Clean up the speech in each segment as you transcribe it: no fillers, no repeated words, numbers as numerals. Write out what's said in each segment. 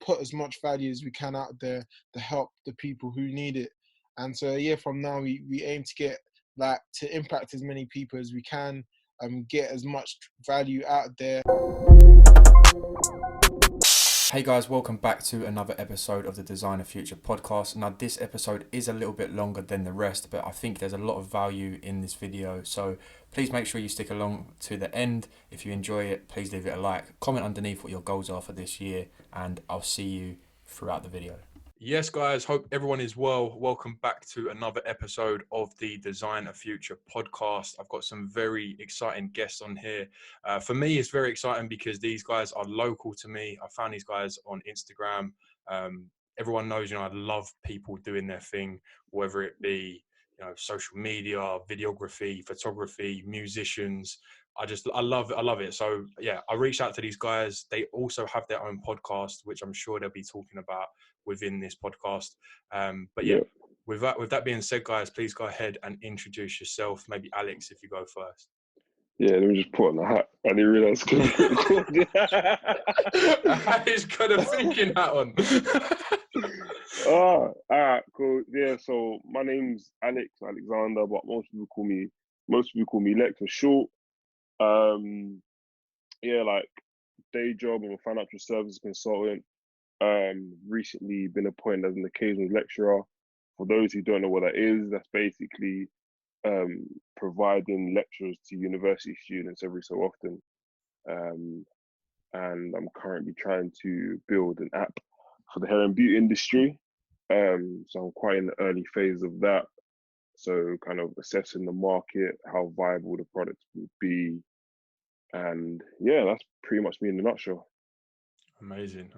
put as much value as we can out there to help the people who need it. And so a year from now, we aim to get to impact as many people as we can, get as much value out there. Hey guys, welcome back to another episode of the Designer Future podcast. Now this episode is a little bit longer than the rest, but I think there's a lot of value in this video. So please make sure you stick along to the end. If you enjoy it, please leave it a like, comment underneath what your goals are for this year, and I'll see you throughout the video. Yes, guys, hope everyone is well. Welcome back to another episode of the Designer Future podcast. I've got some very exciting guests on here. For me, it's very exciting because these guys are local to me. I found these guys on Instagram. Everyone knows, I love people doing their thing, whether it be, social media, videography, photography, musicians. I love it. So yeah, I reached out to these guys. They also have their own podcast, which I'm sure they'll be talking about within this podcast. But yeah, with that being said, guys, please go ahead and introduce yourself. Maybe Alex, if you go first. Yeah, let me just put on the hat. I didn't realise. I was kind of thinking that one. All right, cool. Yeah, so my name's Alexander, but most people call me Lex for short. Like day job, I'm a financial services consultant. Recently been appointed as an occasional lecturer. For those who don't know what that is, that's basically providing lectures to university students every so often. And I'm currently trying to build an app for the hair and beauty industry. So I'm quite in the early phase of that. So kind of assessing the market, how viable the product will be. And yeah, that's pretty much me in a nutshell. Amazing.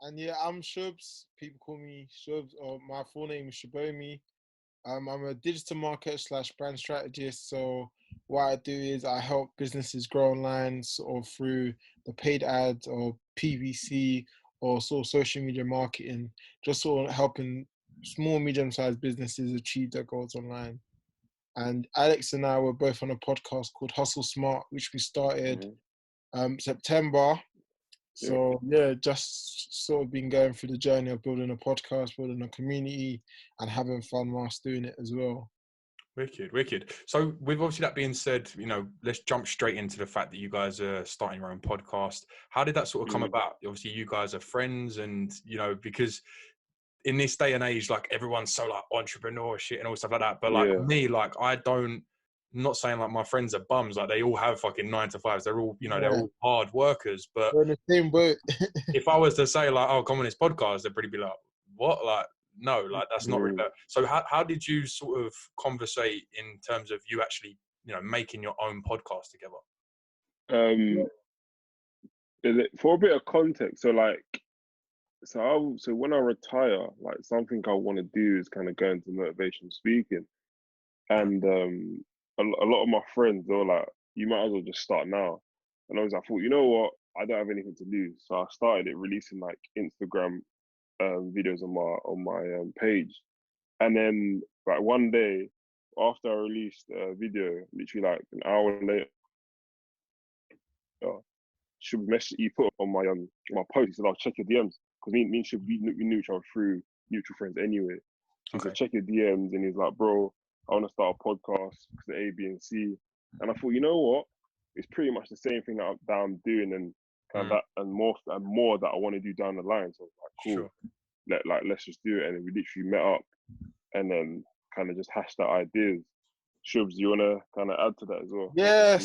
And yeah, I'm Shubs. People call me Shubs, or my full name is Shabomi. I'm a digital marketer / brand strategist. So what I do is I help businesses grow online sort of through the paid ads or PVC or sort of social media marketing, just sort of helping small, medium-sized businesses achieve their goals online. And Alex and I were both on a podcast called Hustle Smart, which we started September. So yeah, just sort of been going through the journey of building a podcast, building a community, and having fun whilst doing it as well. Wicked. So with obviously that being said, let's jump straight into the fact that you guys are starting your own podcast. How did that sort of come about? Obviously you guys are friends, and because in this day and age, like everyone's so like entrepreneur shit and all stuff like that. But like me, like not saying like my friends are bums, like they all have fucking 9 to 5s. They're all, they're all hard workers. But we're in the same boat. If I was to say like, oh, come on this podcast, they'd probably be like, what? Like, no, like that's not really. So how did you sort of conversate in terms of you actually, making your own podcast together? For a bit of context, so when I retire, like something I want to do is kind of go into motivation speaking, and a lot of my friends, they were like, you might as well just start now. And I thought, you know what, I don't have anything to lose, so I started it releasing like Instagram videos on my page. And then like one day after I released a video, literally like an hour later, he put on my post, he said, I'll check your DMs, because me and Shub, we knew each other through mutual friends anyway. So he said, check your DMs, and he's like, bro, I want to start a podcast because of A, B, and C. And I thought, you know what? It's pretty much the same thing that I'm doing, and kind of that, and more that I want to do down the line. So I was like, cool, let's just do it. And then we literally met up, and then kind of just hashed out ideas. Shubs, you wanna kind of add to that as well? Yeah.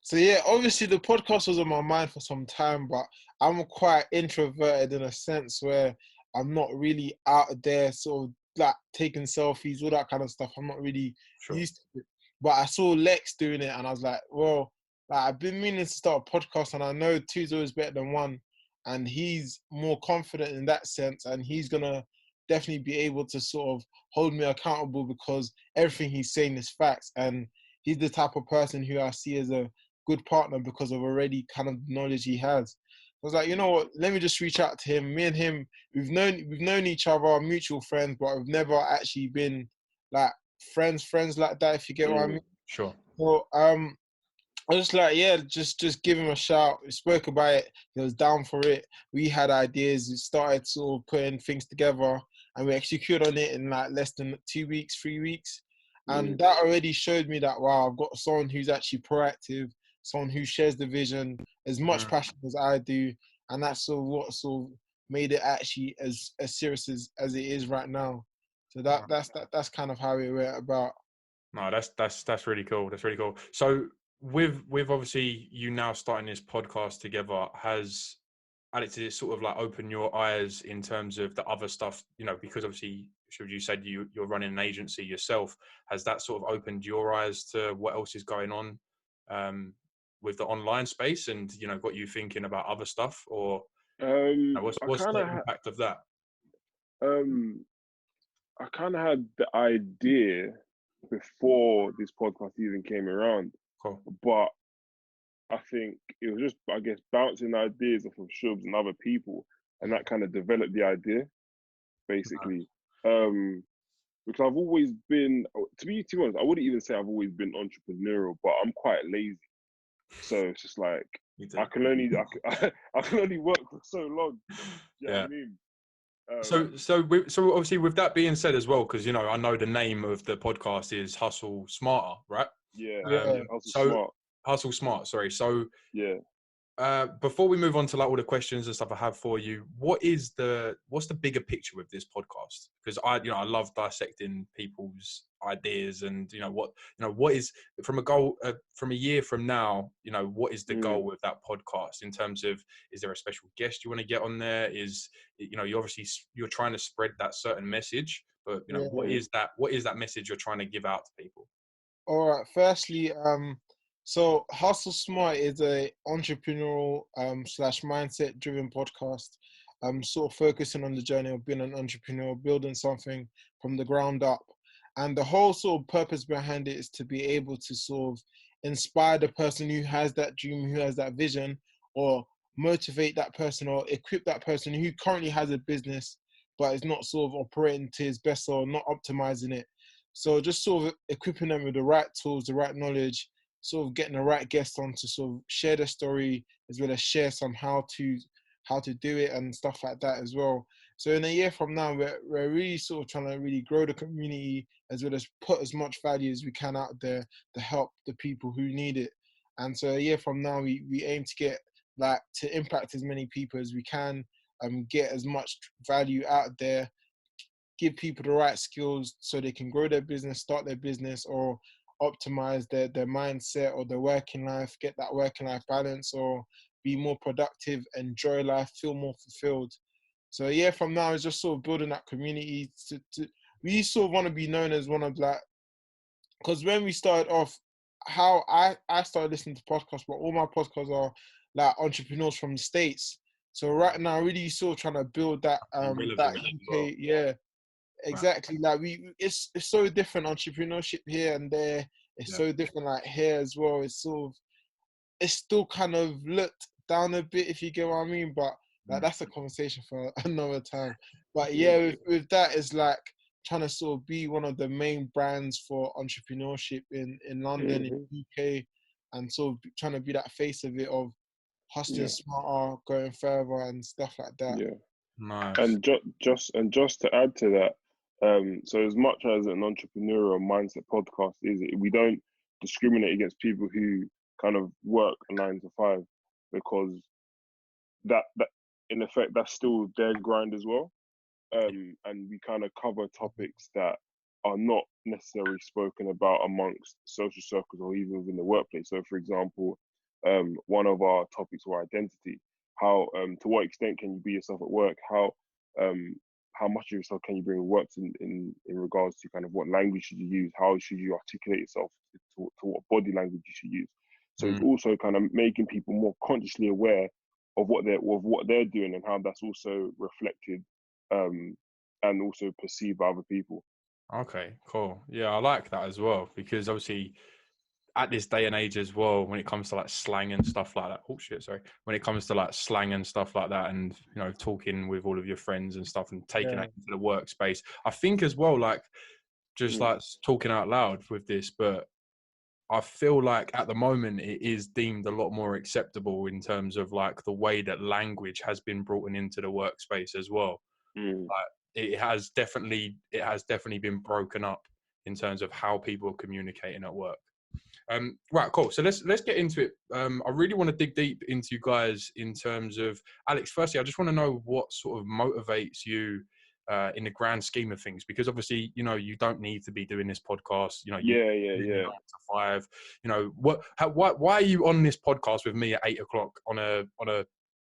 So yeah, obviously the podcast was on my mind for some time, but I'm quite introverted in a sense where I'm not really out there, sort of like taking selfies, all that kind of stuff. I'm not really used to it. But I saw Lex doing it, and I was like, well, I've been meaning to start a podcast, and I know two's always better than one, and he's more confident in that sense, and he's gonna definitely be able to sort of hold me accountable because everything he's saying is facts, and he's the type of person who I see as a good partner because of already kind of knowledge he has. I was like, you know what, let me just reach out to him. Me and him, we've known each other, mutual friends, but we've never actually been like friends like that, if you get what I mean. Sure. So I was like, yeah, just give him a shout. We spoke about it. He was down for it. We had ideas. We started sort of putting things together, and we executed on it in like less than 2 weeks, 3 weeks. And that already showed me that, wow, I've got someone who's actually proactive, someone who shares the vision, as much passion as I do. And that's sort of what sort of made it actually as serious as it is right now. So that's kind of how it went about. No, that's really cool. That's really cool. So with obviously you now starting this podcast together, has Alex, did it sort of like open your eyes in terms of the other stuff, you know, because obviously, should you said you're running an agency yourself, has that sort of opened your eyes to what else is going on with the online space, and you know, got you thinking about other stuff, or what's the impact of that? I kind of had the idea before this podcast even came around, Cool. but I think it was just, I guess, bouncing ideas off of Shubs and other people, and that kind of developed the idea, basically. Because I've always been, to be honest, I wouldn't even say I've always been entrepreneurial, but I'm quite lazy. So it's just like I can only work for so long. You know what I mean? So obviously, with that being said as well, because you know, I know the name of the podcast is Hustle Smarter, right? Yeah. Hustle Smart. Sorry. So yeah. Before we move on to like all the questions and stuff I have for you, what's the bigger picture with this podcast? Because I love dissecting people's ideas, and what is from a goal from a year from now, what is the goal with that podcast in terms of, is there a special guest you want to get on there? You're trying to spread that certain message, but what is that message you're trying to give out to people? All right. Firstly, so Hustle Smart is a entrepreneurial slash mindset driven podcast. Sort of focusing on the journey of being an entrepreneur, building something from the ground up. And the whole sort of purpose behind it is to be able to sort of inspire the person who has that dream, who has that vision, or motivate that person or equip that person who currently has a business but is not sort of operating to his best or not optimizing it. So just sort of equipping them with the right tools, the right knowledge, sort of getting the right guests on to sort of share their story, as well as share some how to do it and stuff like that as well. So in a year from now, we're really sort of trying to really grow the community, as well as put as much value as we can out there to help the people who need it. And so a year from now, we aim to get to impact as many people as we can, get as much value out there, give people the right skills so they can grow their business, start their business, or optimize their mindset or their working life, get that working life balance, or be more productive, enjoy life, feel more fulfilled. So a year from now is just sort of building that community. We sort of want to be known as one of because when we started off, how I started listening to podcasts, but all my podcasts are like entrepreneurs from the States. So right now, really sort of trying to build that UK, yeah. Exactly. Like it's so different entrepreneurship here and there. It's so different like here as well. It's still kind of looked down a bit, if you get what I mean. But that's a conversation for another time. But with that, it's like trying to sort of be one of the main brands for entrepreneurship in London, in UK, and sort of trying to be that face of it, of hustling smarter, going further and stuff like that. Yeah. Nice. And just to add to that, so as much as an entrepreneurial mindset podcast is, we don't discriminate against people who kind of work a 9 to 5, because that in effect that's still their grind as well. And we kind of cover topics that are not necessarily spoken about amongst social circles or even within the workplace. So for example, one of our topics were identity. How to what extent can you be yourself at work? How much of yourself can you bring to work in regards to kind of what language should you use? How should you articulate yourself to what body language you should use? So it's also kind of making people more consciously aware of what they're doing and how that's also reflected and also perceived by other people. Okay, cool. Yeah, I like that as well, because obviously at this day and age as well, when it comes to like slang and stuff like that. Oh shit, sorry. When it comes to like slang and stuff like that, and talking with all of your friends and stuff, and taking that into the workspace, I think as well, like just like talking out loud with this, but I feel like at the moment it is deemed a lot more acceptable in terms of like the way that language has been brought into the workspace as well. Like it has definitely been broken up in terms of how people are communicating at work. Right, cool. So let's get into it. I really want to dig deep into you guys in terms of Alex. Firstly, I just want to know what sort of motivates you in the grand scheme of things, because obviously, you know, you don't need to be doing this podcast. You know, you Yeah, 9 to 5. You know, why are you on this podcast with me at 8 o'clock on a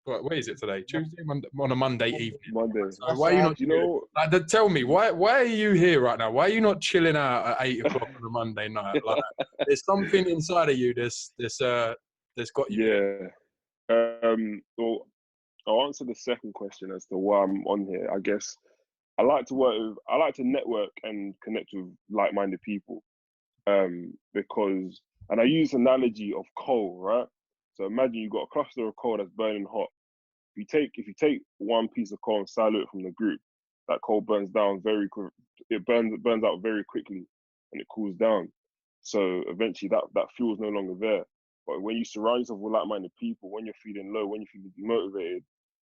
what is it today? Tuesday, Monday, on a Monday evening. Monday. So why are you not? You know, like, tell me why are you here right now? Why are you not chilling out at 8 o'clock on a Monday night? Like, there's something inside of you that's got you here. Yeah. Well, I'll answer the second question as to why I'm on here. I guess I like to network and connect with like-minded people. Because, and I use analogy of coal, right? So imagine you've got a cluster of coal that's burning hot. If you take one piece of coal and silo it from the group, that coal burns down it burns out very quickly, and it cools down. So eventually that fuel is no longer there. But when you surround yourself with like-minded people, when you're feeling low, when you're feeling demotivated,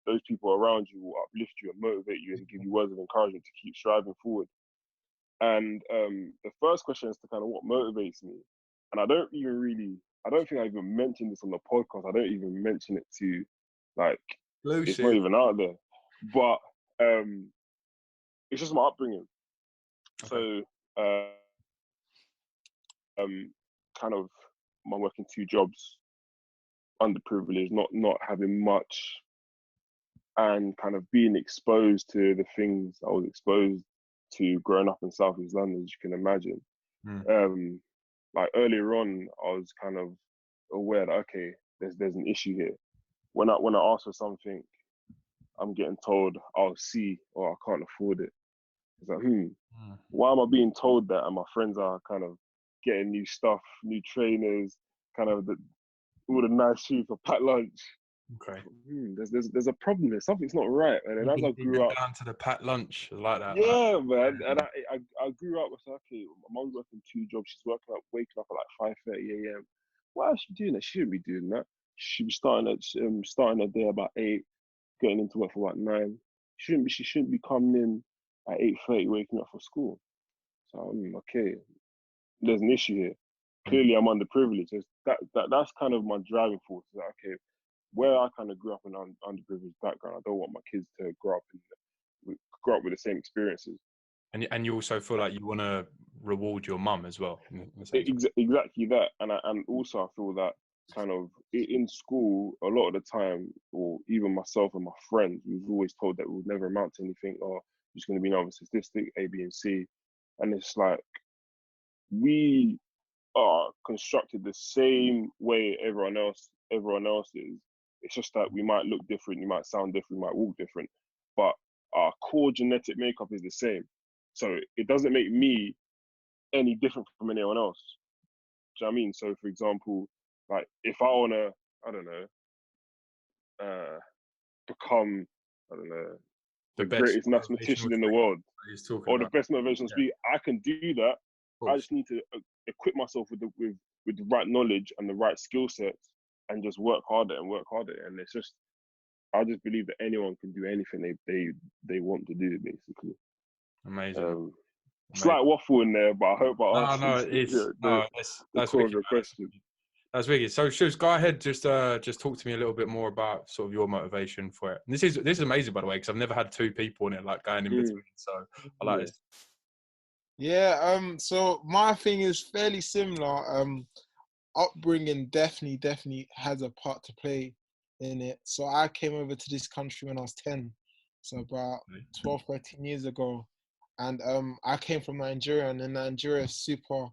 those people around you will uplift you and motivate you and give you words of encouragement to keep striving forward. And the first question is to kind of what motivates me. And I don't think I even mentioned this on the podcast. I don't even mention it to, like, it's not even out there. But it's just my upbringing. Okay. So kind of my working 2 jobs, underprivileged, not having much, and kind of being exposed to the things I was exposed to growing up in South East London, as you can imagine. Like earlier on, I was kind of aware that, okay, there's an issue here. When I ask for something, I'm getting told I'll see, or I can't afford it. It's like, why am I being told that? And my friends are kind of getting new stuff, new trainers, kind of all the nice shoes for packed lunch. Okay. There's a problem there. Something's not right. And then as I grew up, down to the packed lunch like that. Yeah, man. And I grew up with, okay, my mom's working 2 jobs. She's waking up at like 5:30 a.m. Why is she doing that? She shouldn't be doing that. She should be starting her day about 8, getting into work for about 9. She shouldn't be coming in at 8:30, waking up for school. So okay, there's an issue here. Clearly, I'm underprivileged. That's kind of my driving force. Like, okay, where I kind of grew up in an underprivileged background, I don't want my kids to grow up with the same experiences. And you also feel like you want to reward your mum as well. Exactly that. And also I feel that kind of in school, a lot of the time, or even myself and my friends, we was always told that we would never amount to anything, or just going to be another statistic, A, B, and C. And it's like, we are constructed the same way everyone else is. It's just that we might look different, you might sound different, you might walk different, but our core genetic makeup is the same. So it doesn't make me any different from anyone else. Do you know what I mean? So for example, like if I wanna, I don't know, become, I don't know, the greatest mathematician in the world, or the best motivational speaker, I can do that. I just need to equip myself with the right knowledge and the right skill sets, and just work harder. And it's just, I just believe that anyone can do anything they want to do, basically. Amazing. Slight waffle in there, but I hope I answered the core of the question. That's wicked. So, Shuz, go ahead. Just talk to me a little bit more about sort of your motivation for it. And this is amazing, by the way, because I've never had 2 people in it like going in between. So I like this. Yeah. So my thing is fairly similar. Upbringing definitely has a part to play in it. So I came over to this country when I was 10, so about 12, 13 years ago. And I came from Nigeria, and in Nigeria, super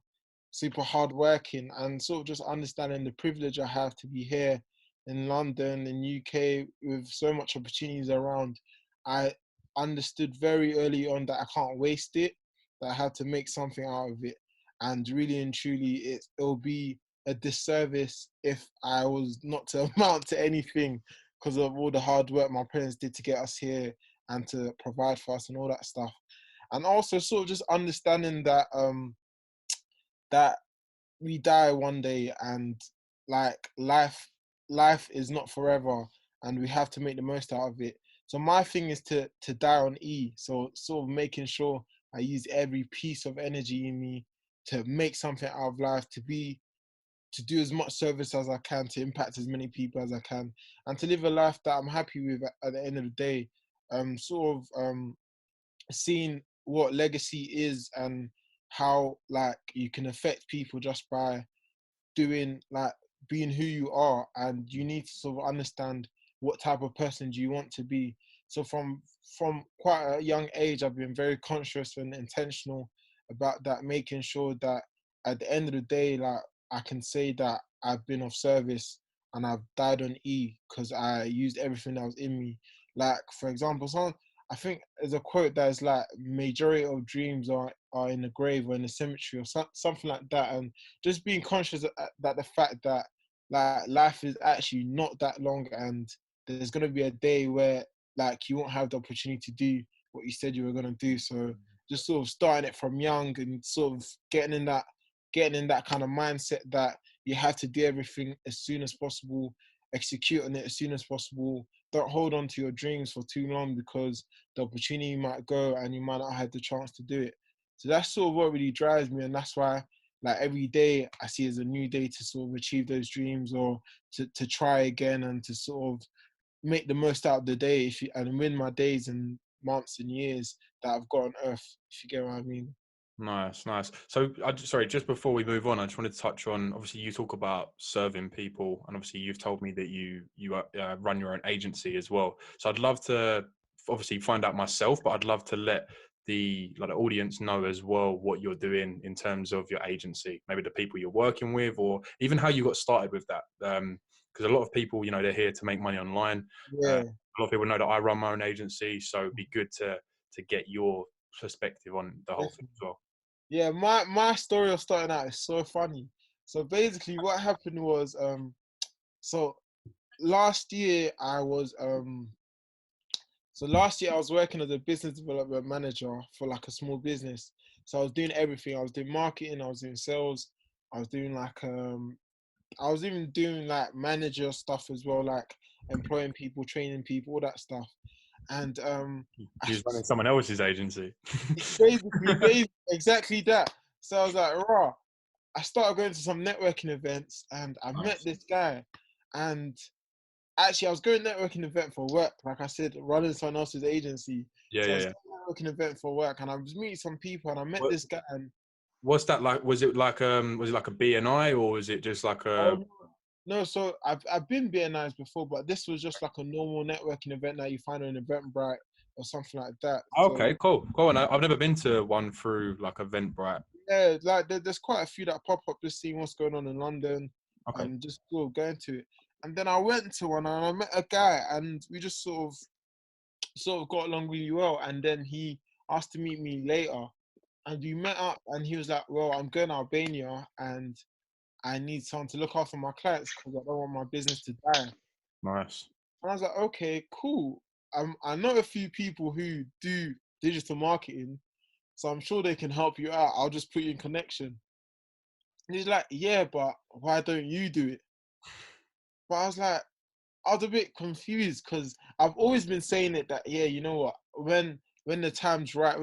hardworking, and sort of just understanding the privilege I have to be here in London, in UK, with so much opportunities around. I understood very early on that I can't waste it, that I have to make something out of it. And really and truly, it'll be a disservice if I was not to amount to anything, because of all the hard work my parents did to get us here and to provide for us and all that stuff. And also sort of just understanding that that we die one day, and like life is not forever, and we have to make the most out of it. So my thing is to die on E. So sort of making sure I use every piece of energy in me to make something out of life, to do as much service as I can, to impact as many people as I can, and to live a life that I'm happy with at the end of the day. Sort of seeing what legacy is, and how like you can affect people just by doing like being who you are, and you need to sort of understand what type of person do you want to be. So from quite a young age, I've been very conscious and intentional about that, making sure that at the end of the day, like I can say that I've been of service and I've died on E because I used everything that was in me. Like for example, I think there's a quote that is like majority of dreams are in the grave or in the cemetery, or something like that. And just being conscious that the fact that like life is actually not that long, and there's gonna be a day where like you won't have the opportunity to do what you said you were gonna do. So just sort of starting it from young, and sort of getting in that kind of mindset that you have to do everything as soon as possible, execute on it as soon as possible. Don't hold on to your dreams for too long, because the opportunity might go and you might not have the chance to do it. So that's sort of what really drives me, and that's why like every day I see as a new day to sort of achieve those dreams, or to try again, and to sort of make the most out of the day, and win my days and months and years that I've got on earth, if you get what I mean. Nice, nice. So, sorry, just before we move on, I just wanted to touch on. Obviously, you talk about serving people, and obviously, you've told me that you run your own agency as well. So, I'd love to obviously find out myself, but I'd love to let the audience know as well what you're doing in terms of your agency, maybe the people you're working with, or even how you got started with that. Because a lot of people, they're here to make money online. Yeah, A lot of people know that I run my own agency, so it'd be good to get your perspective on the whole thing definitely. as well. Yeah, my story of starting out is so funny. So basically what happened was so last year I was I was working as a business development manager for like a small business. So I was doing everything. I was doing marketing, I was doing sales, I was doing like I was even doing like manager stuff as well, like employing people, training people, all that stuff. And I He was running someone else's agency. basically exactly that. So I was like, raw. I started going to some networking events, and I met Nice. this guy. And actually, I was going networking event for work, like I said, running someone else's agency. Yeah, So I yeah, was yeah. going networking event for work, and I was meeting some people, and I met What this guy. And what's that like? Was it like a BNI, or was it just like a? oh no, so I've been BNIs before, but this was just like a normal networking event that you find on Eventbrite or something like that. So Okay, cool, cool. And I've never been to one through like Eventbrite. yeah, like there's quite a few that pop up, just seeing what's going on in London, Okay. and just sort of going to it. And then I went to one, and I met a guy, and we just sort of got along really well. And then he asked to meet me later, and we met up. And he was like, "Well, I'm going to Albania, and I need someone to look after my clients because I don't want my business to die." Nice. And I was like, "Okay, cool. I know a few people who do digital marketing, so I'm sure they can help you out. I'll just put you in connection." And he's like, "Yeah, but why don't you do it?" But I was a bit confused, because I've always been saying it that, yeah, you know what, when the time's right, I'm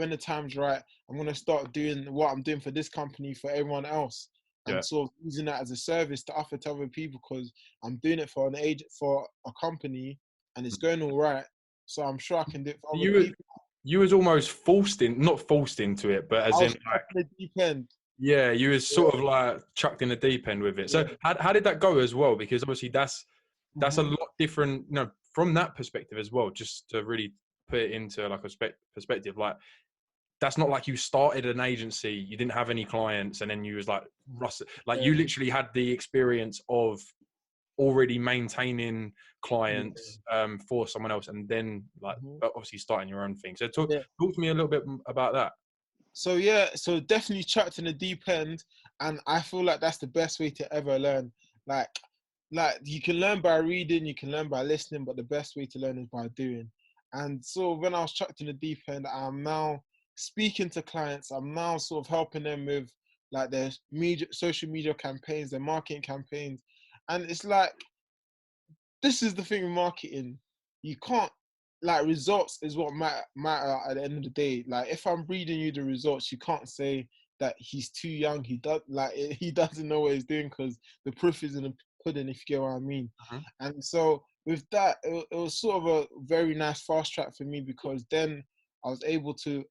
gonna start doing what I'm doing for this company for everyone else, Yeah. and sort of using that as a service to offer to other people, because I'm doing it for for a company, and it's going all right. So I'm sure I can do it for other You people. you was almost not forced into it, but I as in was like, at the deep end. yeah, you was sort of like chucked in the deep end with it. So Yeah. how did that go as well? Because obviously that's a Hmm. lot different, from that perspective as well. Just to really put it into like a perspective, like that's not like you started an agency, you didn't have any clients, and then you was like like Yeah. you literally had the experience of already maintaining Yeah. clients for someone else, and then like Mhm. obviously starting your own thing. So talk Yeah. to me a little bit about that. So yeah, so definitely chucked in the deep end, and I feel like that's the best way to ever learn. Like, like you can learn by reading, you can learn by listening, but the best way to learn is by doing. And so when I was chucked in the deep end, I'm now speaking to clients. I'm now sort of helping them with like their media, social media campaigns, their marketing campaigns, and it's like, this is the thing with marketing. You can't, like, results is what matter at the end of the day. Like, if I'm reading you the results, you can't say that he's too young. He doesn't know what he's doing, because the proof is in the pudding, if you get what I mean. Mhm. And so with that, it was sort of a very nice fast track for me, because then I was able to,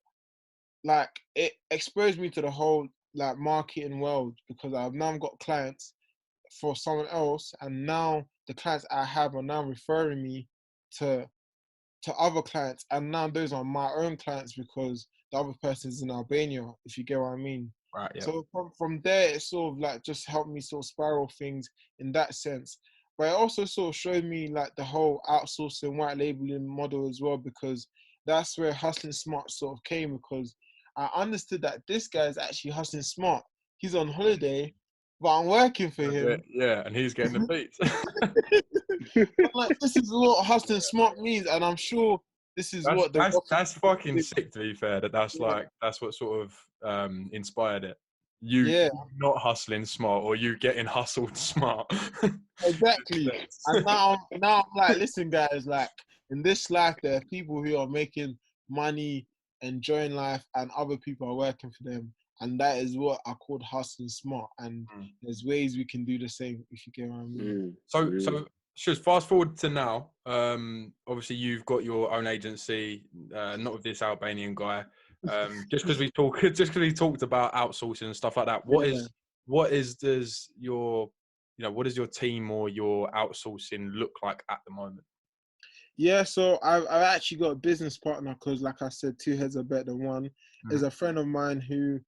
like, it exposed me to the whole, like, marketing world, because I've now got clients for someone else, and now the clients I have are now referring me to other clients, and now those are my own clients, because the other person's in Albania, if you get what I mean. Right. Yeah. So from there, it sort of like just helped me sort of spiral things in that sense. But it also sort of showed me like the whole outsourcing, white labeling model as well, because that's where hustling smart sort of came, because I understood that this guy is actually hustling smart. He's on holiday, but I'm working for him. Yeah, and he's getting the beats. I'm like, this is what hustling smart means, and I'm sure this is That's what the that's fucking sick. To be fair, that's yeah, like that's what sort of inspired it. You yeah, not hustling smart, or you getting hustled smart. exactly. And now I'm like, listen, guys, like, in this life, there are people who are making money, enjoying life, and other people are working for them, and that is what I called hustling smart. And Mm. there's ways we can do the same, if you get what I mean. So just fast forward to now. Obviously, you've got your own agency, not with this Albanian guy. Just because we talked about outsourcing and stuff like that. Yeah. What does your what does your team or your outsourcing look like at the moment? Yeah, so I've actually got a business partner, because, like I said, two heads are better than one. Is a friend of mine who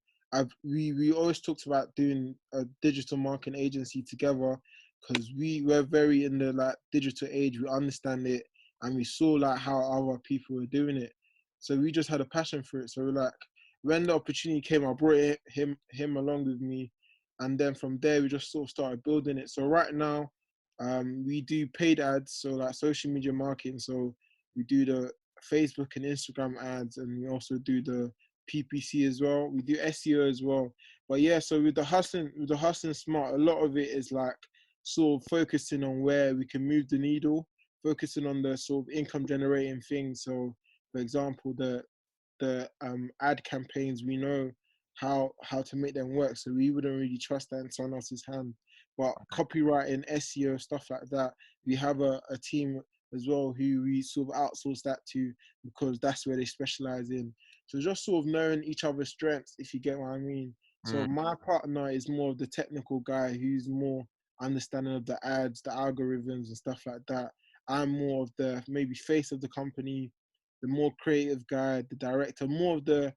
we always talked about doing a digital marketing agency together, because we're very in the, like, digital age. We understand it, and we saw like how other people were doing it. So we just had a passion for it. So we're like, when the opportunity came, I brought him along with me, and then from there we just sort of started building it. So right now, we do paid ads, so like social media marketing. So we do the Facebook and Instagram ads, and we also do the PPC as well. We do SEO as well. But yeah, so with the hustling smart, a lot of it is like sort of focusing on where we can move the needle, focusing on the sort of income generating things. So for example, the ad campaigns, we know how to make them work, so we wouldn't really trust that in someone else's hand. But copywriting, SEO, stuff like that, we have a team as well who we sort of outsource that to, because that's where they specialize in. So just sort of knowing each other's strengths, if you get what I mean. So my partner is more of the technical guy who's more understanding of the ads, the algorithms and stuff like that. I'm more of the maybe face of the company, the more creative guy, the director, more of the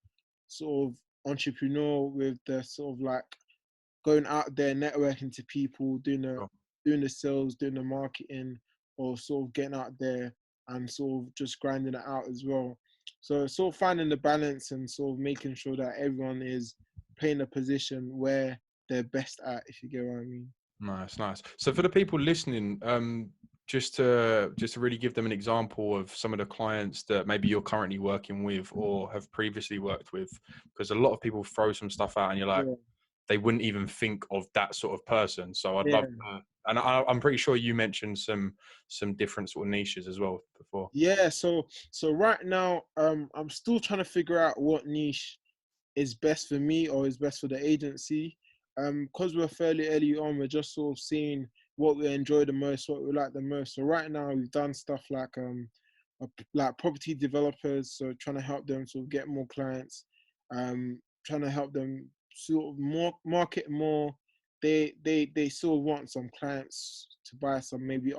sort of entrepreneur, with the sort of like going out there, networking to people, doing the sales, doing the marketing, or sort of getting out there and sort of just grinding it out as well. So sort of finding the balance and sort of making sure that everyone is playing a position where they're best at, if you get what I mean. Nice. So for the people listening, just to really give them an example of some of the clients that maybe you're currently working with or have previously worked with, because a lot of people throw some stuff out and you're like, Yeah. they wouldn't even think of that sort of person. So I'd Yeah. love to, and I'm pretty sure you mentioned some different sort of niches as well before. Yeah, so right now, I'm still trying to figure out what niche is best for me or is best for the agency. Because we're fairly early on, we're just sort of seeing what we enjoy the most, what we like the most. So right now, we've done stuff like property developers, so trying to help them sort of get more clients, trying to help them sort of more market more. They still want some clients to buy some maybe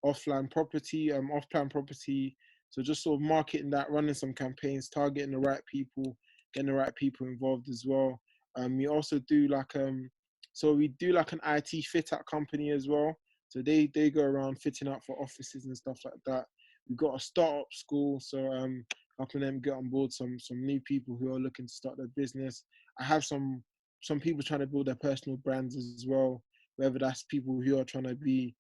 offline property, off-plan property. So just sort of marketing that, running some campaigns, targeting the right people, getting the right people involved as well. We also do so we do like an IT fit out company as well. So they go around fitting out for offices and stuff like that. We've got a startup school, so helping them get on board some new people who are looking to start their business. I have some people trying to build their personal brands as well, whether that's people who are trying to be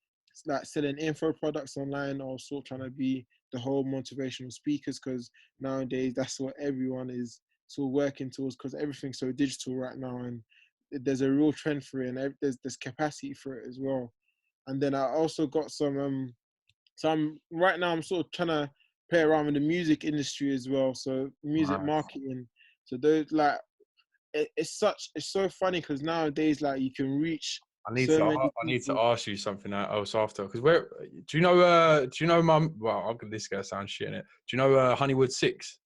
like selling info products online, or sort of trying to be the whole motivational speakers, because nowadays that's what everyone is sort of working towards, because everything's so digital right now, and there's a real trend for it, and there's capacity for it as well. And then I also got some right now I'm sort of trying to play around with the music industry as well. So music Nice. marketing. So those like it's so funny because nowadays like you can reach I need so to many I need to people. ask you something else after, because where do you know mum? Well, this is gonna sound shit in it. Do you know Honeywood 6?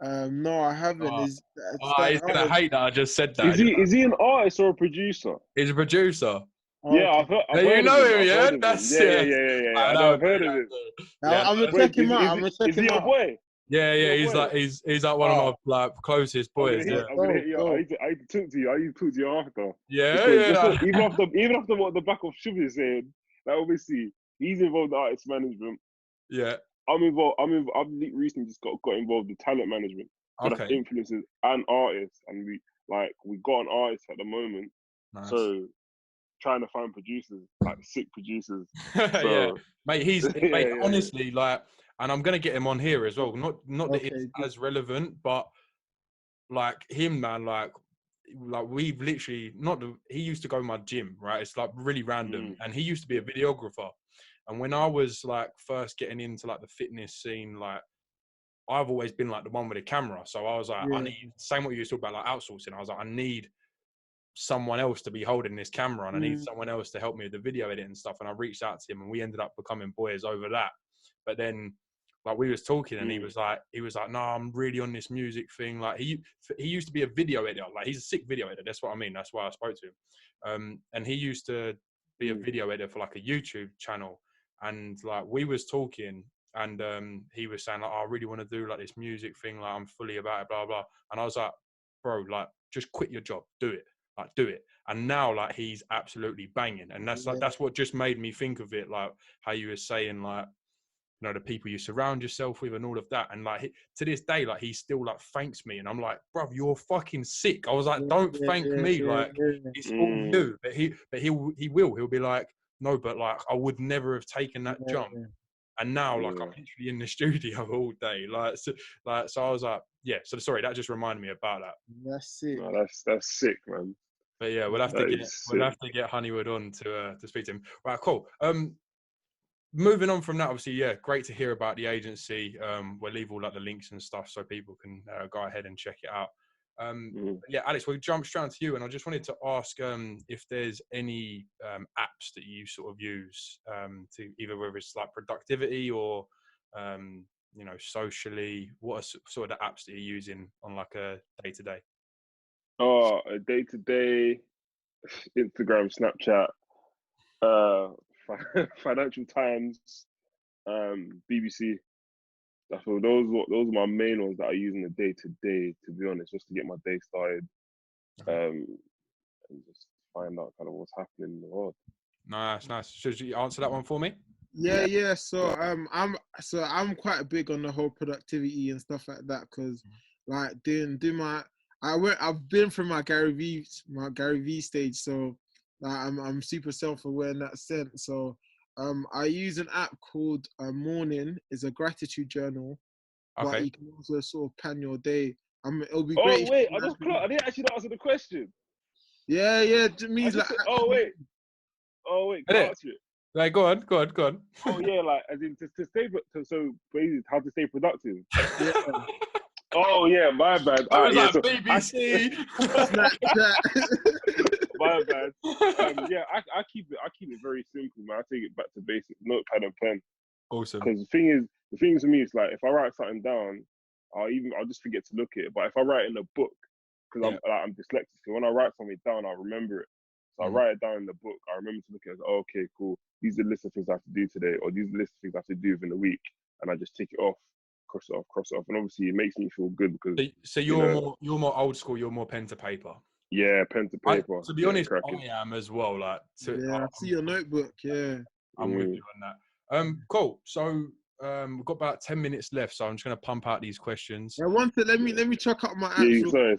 No, I haven't. Oh, Is that an he's gonna artist? hate that I just said that. Is he an artist or a producer? He's a producer. Oh, Yeah, okay. I've You heard of know him. him, I've yeah? heard of him. That's Yeah, yeah, yeah. yeah, yeah, yeah. I I know, know. I've heard of him. Yeah, I'm gonna Wait, check him out. I'm gonna check is he him your out. boy? yeah. Your He's boy? like he's like one of my Oh, like closest I'm boys. gonna Yeah, hit. I'm gonna hit you. Go. I need to talk to you. I need to talk to you after. yeah, Because yeah, even after what the back of Shubby is saying, like obviously he's involved in artist management. yeah. I'm involved. I've recently just got involved in talent management. So that's Okay, influencers and artists, and we got an artist at the moment. nice. So trying to find producers, like sick producers. Yeah, So mate. He's yeah, mate. yeah, yeah. Honestly, like, and I'm gonna get him on here as well. Not that it's Okay. as relevant, but like him, man. Like we've literally not. He used to go to my gym, right? It's like really random, and he used to be a videographer. And when I was like first getting into like the fitness scene, like I've always been like the one with the camera. So I was like, I Yeah. need same what you were talking about, like outsourcing. I was like, I need someone else to be holding this camera, and I need someone else to help me with the video edit and stuff. And I reached out to him, and we ended up becoming boys over that. But then, like we was talking, and he was like, no, I'm really on this music thing. Like he used to be a video editor. Like he's a sick video editor. That's what I mean. That's why I spoke to him. And he used to be a video editor for like a YouTube channel. And like we was talking, and he was saying like, oh, I really want to do like this music thing. Like I'm fully about it, blah blah. And I was like, bro, like just quit your job, do it. Like do it. And now like he's absolutely banging, and that's like that's what just made me think of it, like how you were saying, like, you know, the people you surround yourself with and all of that. And like to this day, like he still like thanks me, and I'm like, bro, you're fucking sick. I was like, don't thank me, like it's all you. But he'll be like, no, but like I would never have taken that jump. And now like I'm literally in the studio all day, so I was like, yeah. So sorry, that just reminded me about that. That's it. No, that's sick, man. But yeah, we'll have to get Honeywood on to speak to him. Right, cool. Moving on from that, obviously, yeah, great to hear about the agency. We'll leave all like the links and stuff so people can go ahead and check it out. Yeah, Alex, we'll jump straight to you, and I just wanted to ask if there's any apps that you sort of use to either whether it's like productivity or you know, socially. What are sort of the apps that you're using on like a day-to-day? Oh, a day-to-day Instagram, Snapchat, Financial Times, BBC. That's all. Those are my main ones that I use in the day-to-day. To be honest, just to get my day started, and just find out kind of what's happening in the world. Nice. Should you answer that one for me? Yeah. So I'm quite big on the whole productivity and stuff like that, because like I've been through my Gary V stage, so like I'm super self-aware in that sense. So I use an app called Morning. It's a gratitude journal, but you can also sort of plan your day. It'll be great. Oh wait, I didn't actually answer the question. Yeah. It means like. Oh wait, can I answer it? Like, go on. Oh yeah, like as in to stay, so basically how to stay productive. Yeah. Oh yeah, my bad. I was like, so BBC. My bad. Yeah, I keep it very simple, man. I take it back to basics, notepad and pen. Awesome. Because the thing for me is like if I write something down, I'll just forget to look at it. But if I write in a book, because I'm dyslexic, so when I write something down, I remember it. So I write it down in the book. I remember to look at it. Oh, okay, cool. These are the list of things I have to do today, or these are the list of things I have to do within the week, and I just tick it off, cross it off, and obviously it makes me feel good because. So you're more old school. You're more pen to paper. Yeah, pen to paper. To be honest, cracking. I am as well. Like, I see your notebook. Yeah, I'm with you on that. Cool. So we've got about 10 minutes left, so I'm just gonna pump out these questions. I want to let me chuck up my Yeah, actual. sorry.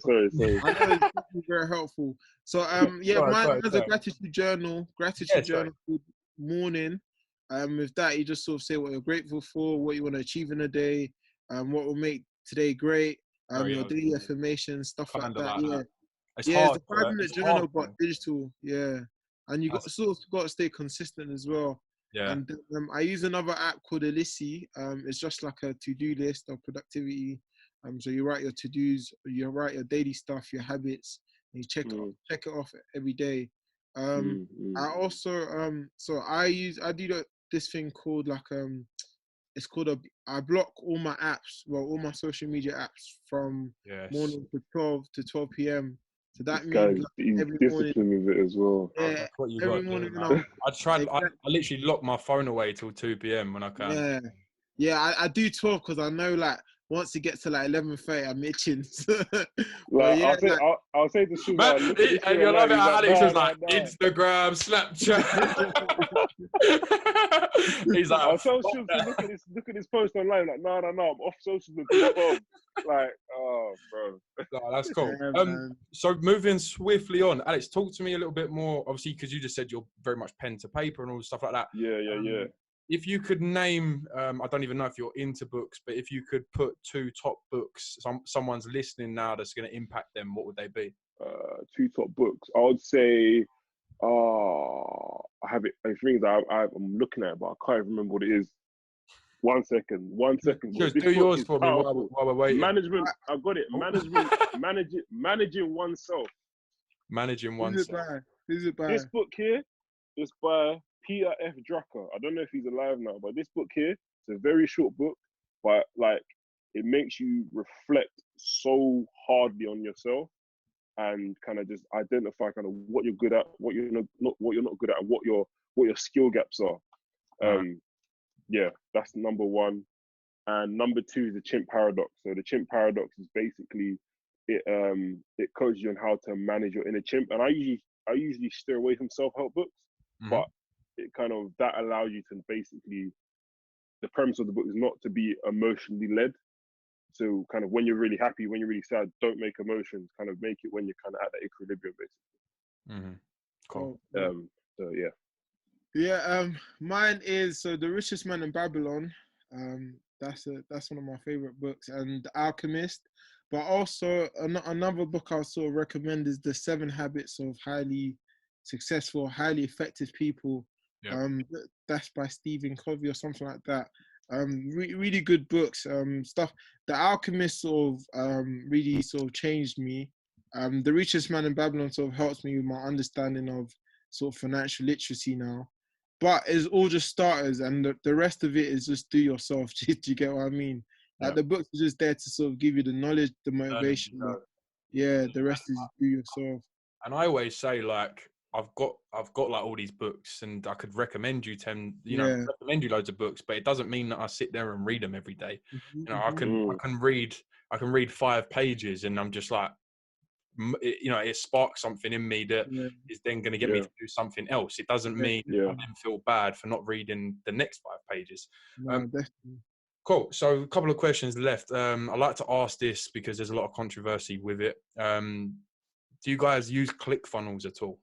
I know it's very helpful. So mine has a gratitude journal called Morning. With that, you just sort of say what you're grateful for, what you want to achieve in a day, what will make today great, your daily affirmations, stuff like that. It's Yeah, it's hard. a 5 minute It's hard, journal, but man. digital. Yeah, and you got That's, sort of got to stay consistent as well. yeah. And I use another app called Olley. It's just like a to-do list of productivity. So you write your to-dos, you write your daily stuff, your habits, and you check it off every day. I also so I do this thing called like it's called I block all my apps, well, all my social media apps from Yes. morning to 12 p.m. So This that means guy's like he's every morning, disciplined with it as well. yeah, That's what you every got to do, morning, man. I tried. I exactly, literally lock my phone away till 2 p.m. when I can. yeah, yeah. I do 12 because I know like once it gets to like 11:30, I'm itching. But Like yeah, like I'll say to Sim, Man, look at this and thing you love online. it He's how like, Alex nah, is nah, like nah. Instagram, Snapchat. He's like, I'll tell fuck Shiv to that. look at this post online. Like, no, I'm off social until 12. Like, oh, bro. No, that's cool. yeah, man. So moving swiftly on, Alex, talk to me a little bit more. Obviously, because you just said you're very much pen to paper and all stuff like that. Yeah. If you could name, I don't even know if you're into books, but if you could put 2 top books, someone's listening now that's going to impact them, what would they be? 2 top books. I would say, I have it. It's things I'm looking at it, but I can't even remember what it is. 1 second. Bro. Just This do book yours is for me powerful. while we're waiting. Management. I've got it. Oh. Managing oneself. Managing Who's it oneself. by? Who's it by? This book here is by Peter F. Drucker. I don't know if he's alive now, but this book here, it's a very short book, but like it makes you reflect so hardly on yourself and kind of just identify kind of what you're good at, what you're not good at, and what your skill gaps are. Yeah, that's number 1. And number 2 is the chimp paradox. So the chimp paradox is basically it coaches you on how to manage your inner chimp. And I usually steer away from self-help books, but it kind of that allows you to basically, the premise of the book is not to be emotionally led. So kind of when you're really happy, when you're really sad, don't make emotions. Kind of make it when you're kind of at that equilibrium, basically. Cool. So yeah. Yeah, mine is so The Richest Man in Babylon. That's one of my favorite books, and The Alchemist. But also another book I'll sort of recommend is The 7 Habits of Highly Successful, Highly Effective People. Yeah. That's by Stephen Covey or something like that. Really good books. Stuff. The Alchemist sort of really sort of changed me. The Richest Man in Babylon sort of helps me with my understanding of sort of financial literacy now. But it's all just starters, and the rest of it is just do yourself. Do you get what I mean? Like the books are just there to sort of give you the knowledge, the motivation. But yeah, the rest is do yourself. And I always say, like, I've got like all these books, and I could recommend you recommend you loads of books, but it doesn't mean that I sit there and read them every day. I can read 5 pages, and I'm just like, it sparks something in me that is then going to get me to do something else. It doesn't mean I then feel bad for not reading the next 5 pages. Definitely. Cool. So a couple of questions left. I like to ask this because there's a lot of controversy with it. Do you guys use ClickFunnels at all?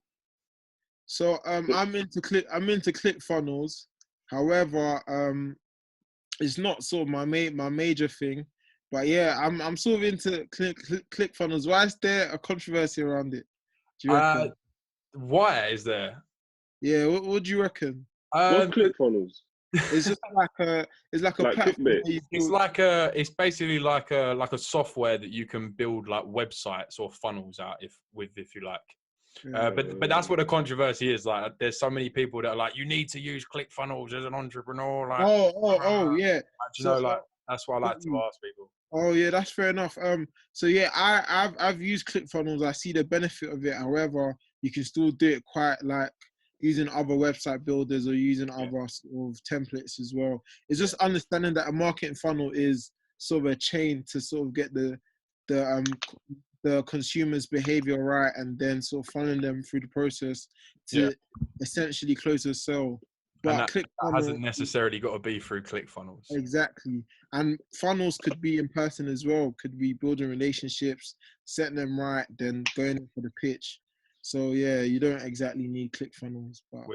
So I'm into ClickFunnels. However, it's not sort of my major thing. But yeah, I'm sort of into ClickFunnels. Why is there a controversy around it? Do you reckon? Why is there? Yeah, what do you reckon? What's ClickFunnels? It's just like a platform. It's basically like a software that you can build like websites or funnels out if you like. But that's what the controversy is. Like, there's so many people that are like, you need to use ClickFunnels as an entrepreneur. Like, yeah. That's what I like to ask people. Oh yeah, that's fair enough. So yeah, I've used ClickFunnels. I see the benefit of it. However, you can still do it quite like using other website builders or using other sort of templates as well. It's just understanding that a marketing funnel is sort of a chain to sort of get the consumer's behavior right, and then sort of following them through the process to essentially close a sale. But that hasn't necessarily got to be through ClickFunnels. Exactly. And funnels could be in person as well. Could be building relationships, setting them right, then going in for the pitch. So yeah, you don't exactly need ClickFunnels, but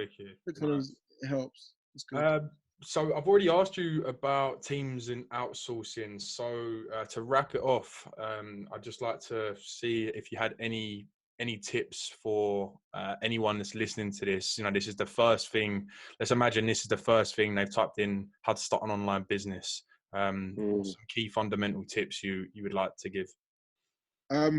ClickFunnels helps. It's good. So I've already asked you about teams in outsourcing. So to wrap it off, I'd just like to see if you had any any tips for anyone that's listening to this? You know, this is the first thing. Let's imagine this is the first thing they've typed in, how to start an online business. Some key fundamental tips you would like to give?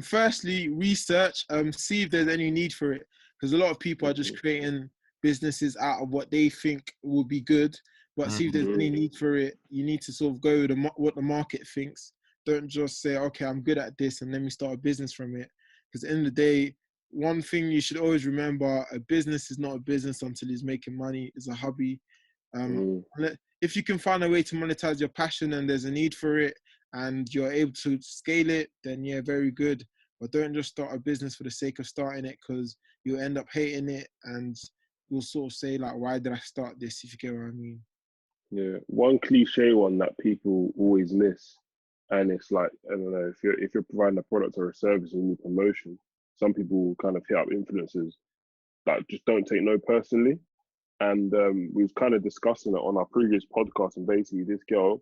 Firstly, research. See if there's any need for it, because a lot of people are just creating businesses out of what they think will be good. But see if there's any need for it. You need to sort of go with what the market thinks. Don't just say, okay, I'm good at this and let me start a business from it. Because at the end of the day, one thing you should always remember: a business is not a business until it's making money. It's a hobby. If you can find a way to monetize your passion and there's a need for it, and you're able to scale it, then yeah, very good. But don't just start a business for the sake of starting it, because you'll end up hating it and you'll sort of say like, why did I start this, if you get what I mean. Yeah, one cliche one that people always miss, and it's like, I don't know, if you're providing a product or a service and you need promotion, some people will kind of hit up influencers that just don't take no personally. And we've kind of discussed it on our previous podcast, and basically this girl,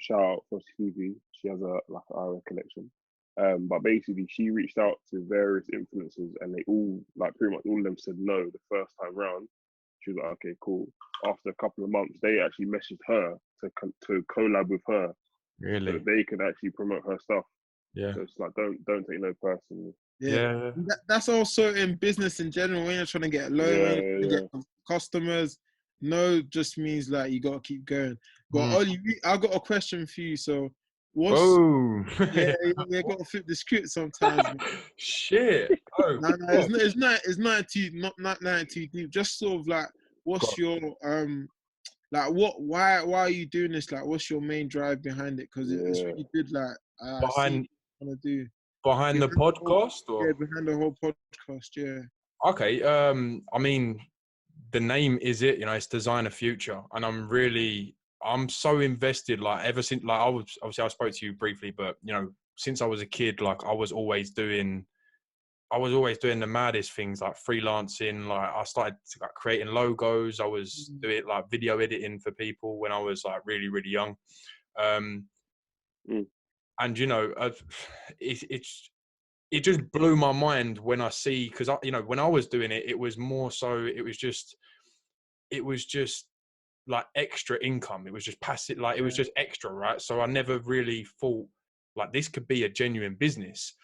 shout out for Stevie, she has a like an eye collection. But basically she reached out to various influencers and they all, like pretty much all of them said no the first time round. She was like, okay, cool. After a couple of months, they actually messaged her to collab with her, Really? so that they could actually promote her stuff. Yeah. So it's like, don't take no personally. Yeah. That's also in business in general. When you're trying to get a loan, when you're trying to get customers, no just means like you gotta keep going. But Olley, I got a question for you. So what's you gotta flip the script sometimes. Shit. Oh, no, it's not too deep. Just sort of like, what's your like why are you doing this? Like, what's your main drive behind it? Because it's really good. Like, I see what you want to do. Behind the podcast, or behind the whole podcast, yeah. Okay, I mean, the name is it. You know, it's Design a Future, and I'm so invested. Like ever since, like I spoke to you briefly, but you know, since I was a kid, like I was always doing the maddest things, like freelancing. Like I started creating logos. I was doing like video editing for people when I was like really, really young. And you know, it just blew my mind when I see, because you know, when I was doing it, it was more so, it was just like extra income. It was just passive, like it was just extra, right? So I never really thought like this could be a genuine business.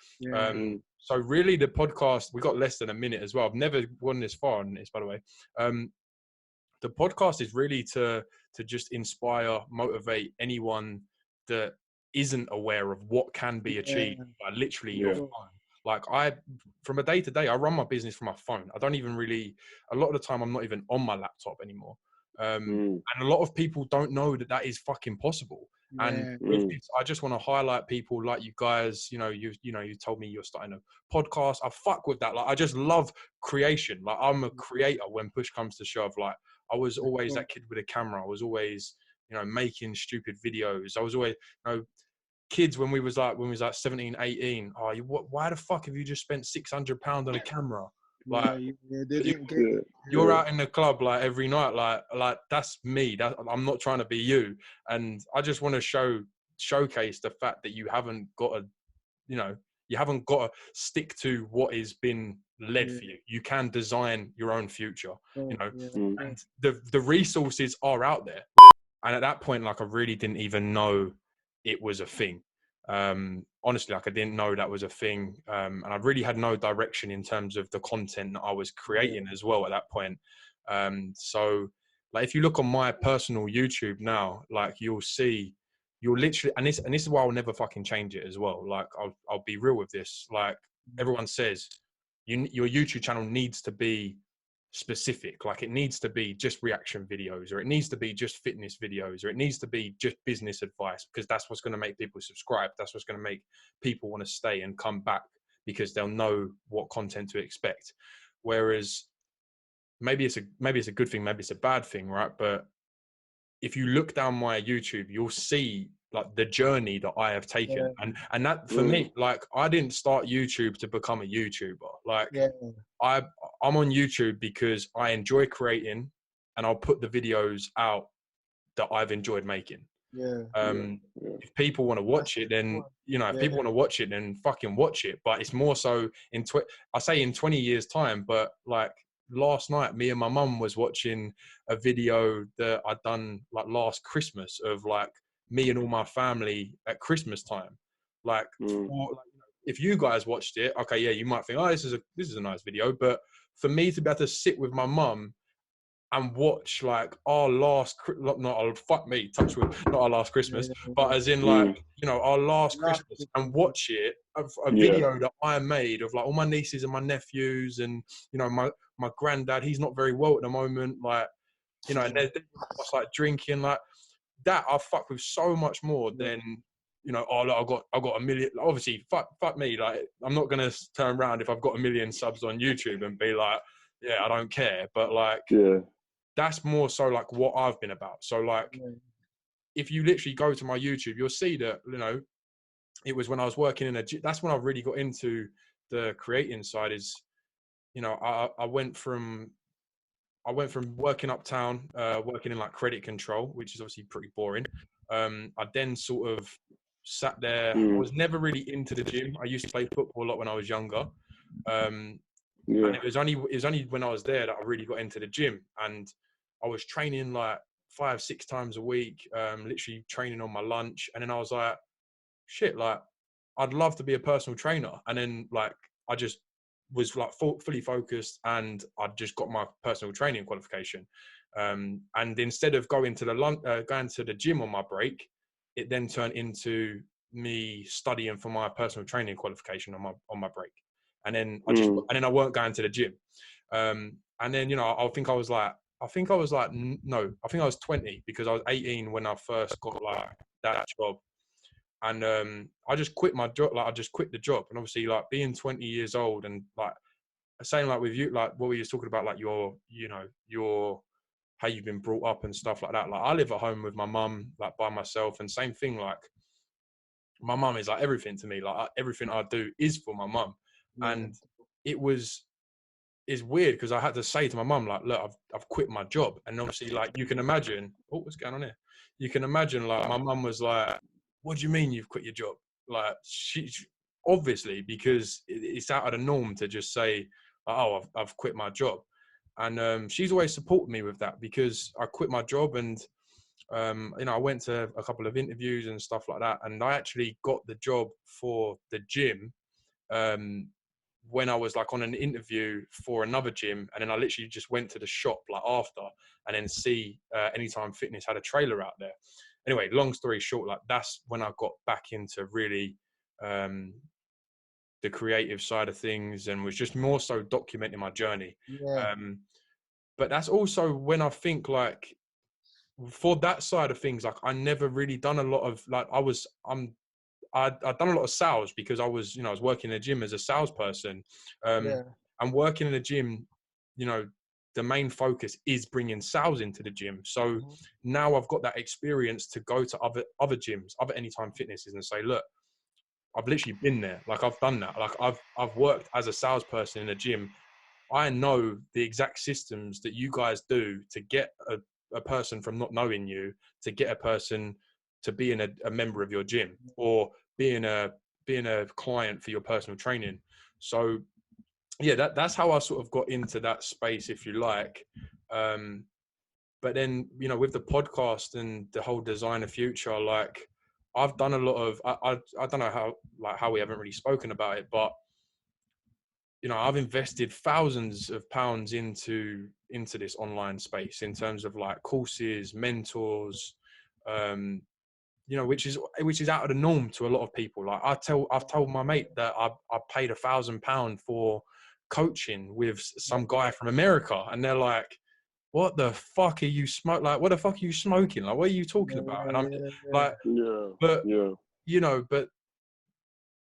So really, the podcast, we got less than a minute as well. I've never gone this far on this, by the way. The podcast is really to just inspire, motivate anyone that isn't aware of what can be achieved by literally your phone. Like from a day to day, I run my business from my phone. I don't even really, a lot of the time, I'm not even on my laptop anymore. And a lot of people don't know that is fucking possible. And with this, I just want to highlight people like you guys. You know, you told me you're starting a podcast. I fuck with that. Like, I just love creation. Like, I'm a creator when push comes to shove. Like, I was always that kid with a camera. I was always, you know, making stupid videos. I was always, you know, kids when we was like 17, 18. Oh, why the fuck have you just spent £600 on a camera? Like, they didn't get it. You're out in the club like every night, like that's me. I'm not trying to be you, and I just want to showcase the fact that you haven't got to stick to what has been led for you. You can design your own future, you know, and the resources are out there. And at that point, like I really didn't even know it was a thing. Honestly, like I didn't know that was a thing, and I really had no direction in terms of the content that I was creating as well at that point. So like if you look on my personal YouTube now, like you'll literally, and this is why I'll never fucking change it as well. Like I'll be real with this. Like everyone says, your YouTube channel needs to be specific. Like it needs to be just reaction videos, or it needs to be just fitness videos, or it needs to be just business advice, because that's what's going to make people subscribe. That's what's going to make people want to stay and come back, because they'll know what content to expect. Whereas maybe it's a good thing, maybe it's a bad thing, right? But if you look down my YouTube, you'll see like the journey that I have taken. And that for me, like I didn't start YouTube to become a YouTuber. Like I'm on YouTube because I enjoy creating, and I'll put the videos out that I've enjoyed making. Yeah. If people want to watch it, then if people want to watch it, then fucking watch it. But it's more so in 20 years time. But like last night, me and my mum was watching a video that I'd done like last Christmas of like me and all my family at Christmas time. Like, if you guys watched it, okay, yeah, you might think, oh, this is a nice video. But for me to be able to sit with my mum and watch like our last, fuck me, touch wood, not our last Christmas, but as in like, our last Christmas, and watch it, a video that I made of like all my nieces and my nephews, and, my granddad, he's not very well at the moment, like, and they're like drinking, like that, I fuck with so much more than, oh, look, I got a million, obviously, fuck me, like, I'm not going to turn around if I've got 1 million subs on YouTube and be like, yeah, I don't care, but like, that's more so like what I've been about. So like, if you literally go to my YouTube, you'll see that, it was when I was working in that's when I really got into the creating side is, I went from working uptown, working in like credit control, which is obviously pretty boring. I then sort of sat there. I was never really into the gym. I used to play football a lot when I was younger. And it was only when I was there that I really got into the gym, and I was training like 5-6 times a week, literally training on my lunch. And then I was like, shit, like I'd love to be a personal trainer. And then like I just was like fully focused, and I just got my personal training qualification. And instead of going to the gym on my break, it then turned into me studying for my personal training qualification on my break. And then I weren't going to the gym. And then, I think I was 20, because I was 18 when I first got like that job. And I just quit my job. Like I just quit the job. And obviously like being 20 years old, and like saying like with you, like what we were talking about, like your how you've been brought up and stuff like that. Like I live at home with my mum, like by myself, and same thing, like my mum is like everything to me. Like everything I do is for my mum. And it's weird because I had to say to my mum, like, look, I've quit my job. And obviously, like, you can imagine, what's going on here? You can imagine, like, my mum was like, what do you mean you've quit your job? Like, she obviously, because it's out of the norm to just say, oh, I've quit my job. And she's always supported me with that, because I quit my job, and I went to a couple of interviews and stuff like that, and I actually got the job for the gym when I was like on an interview for another gym. And then I literally just went to the shop like after, and then see Anytime Fitness had a trailer out there. Anyway, long story short, like that's when I got back into really the creative side of things, and was just more so documenting my journey. But that's also when I think like for that side of things, like I never really done a lot of like I'd done a lot of sales, because I was working in a gym as a salesperson. And working in a gym, the main focus is bringing sales into the gym. So now I've got that experience to go to other gyms, other Anytime Fitnesses, and say, look, I've literally been there. Like I've done that. Like I've worked as a salesperson in a gym. I know the exact systems that you guys do to get a person from not knowing you to get a person to being a member of your gym, or being a client for your personal training. So yeah, that's how I sort of got into that space, if you like. But then, with the podcast and the whole Designer Future, like I've done a lot of, I don't know how we haven't really spoken about it, but I've invested thousands of pounds into this online space in terms of like courses, mentors, which is out of the norm to a lot of people. Like I've told my mate that I paid £1,000 for coaching with some guy from America, and they're like, what the fuck are you smoking? Like, what the fuck are you smoking? Like, what are you talking about? And I'm like, but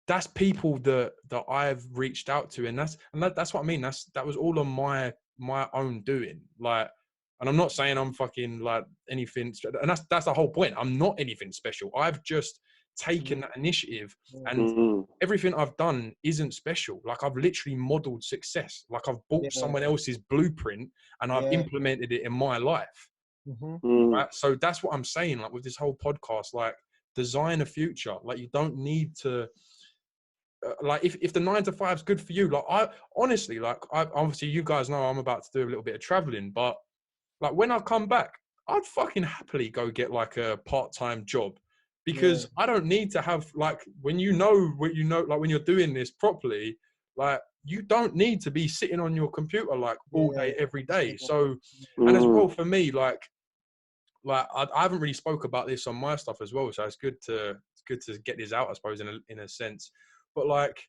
that's people that I've reached out to, and that's what I mean. That was all on my own doing. Like, and I'm not saying I'm fucking like anything, and that's the whole point. I'm not anything special. I've just taken that initiative, and everything I've done isn't special. Like I've literally modeled success. Like I've bought someone else's blueprint and I've implemented it in my life. Right? So that's what I'm saying, like with this whole podcast, like design a future. Like you don't need to like if the 9 to 5 is good for you, like I honestly, like I obviously you guys know I'm about to do a little bit of traveling, but like when I come back, I'd fucking happily go get like a part-time job, because I don't need to have like when you know like when you're doing this properly, like you don't need to be sitting on your computer like all day every day. So and as well for me, like I haven't really spoke about this on my stuff as well, so it's good to get this out, I suppose, in a sense. But like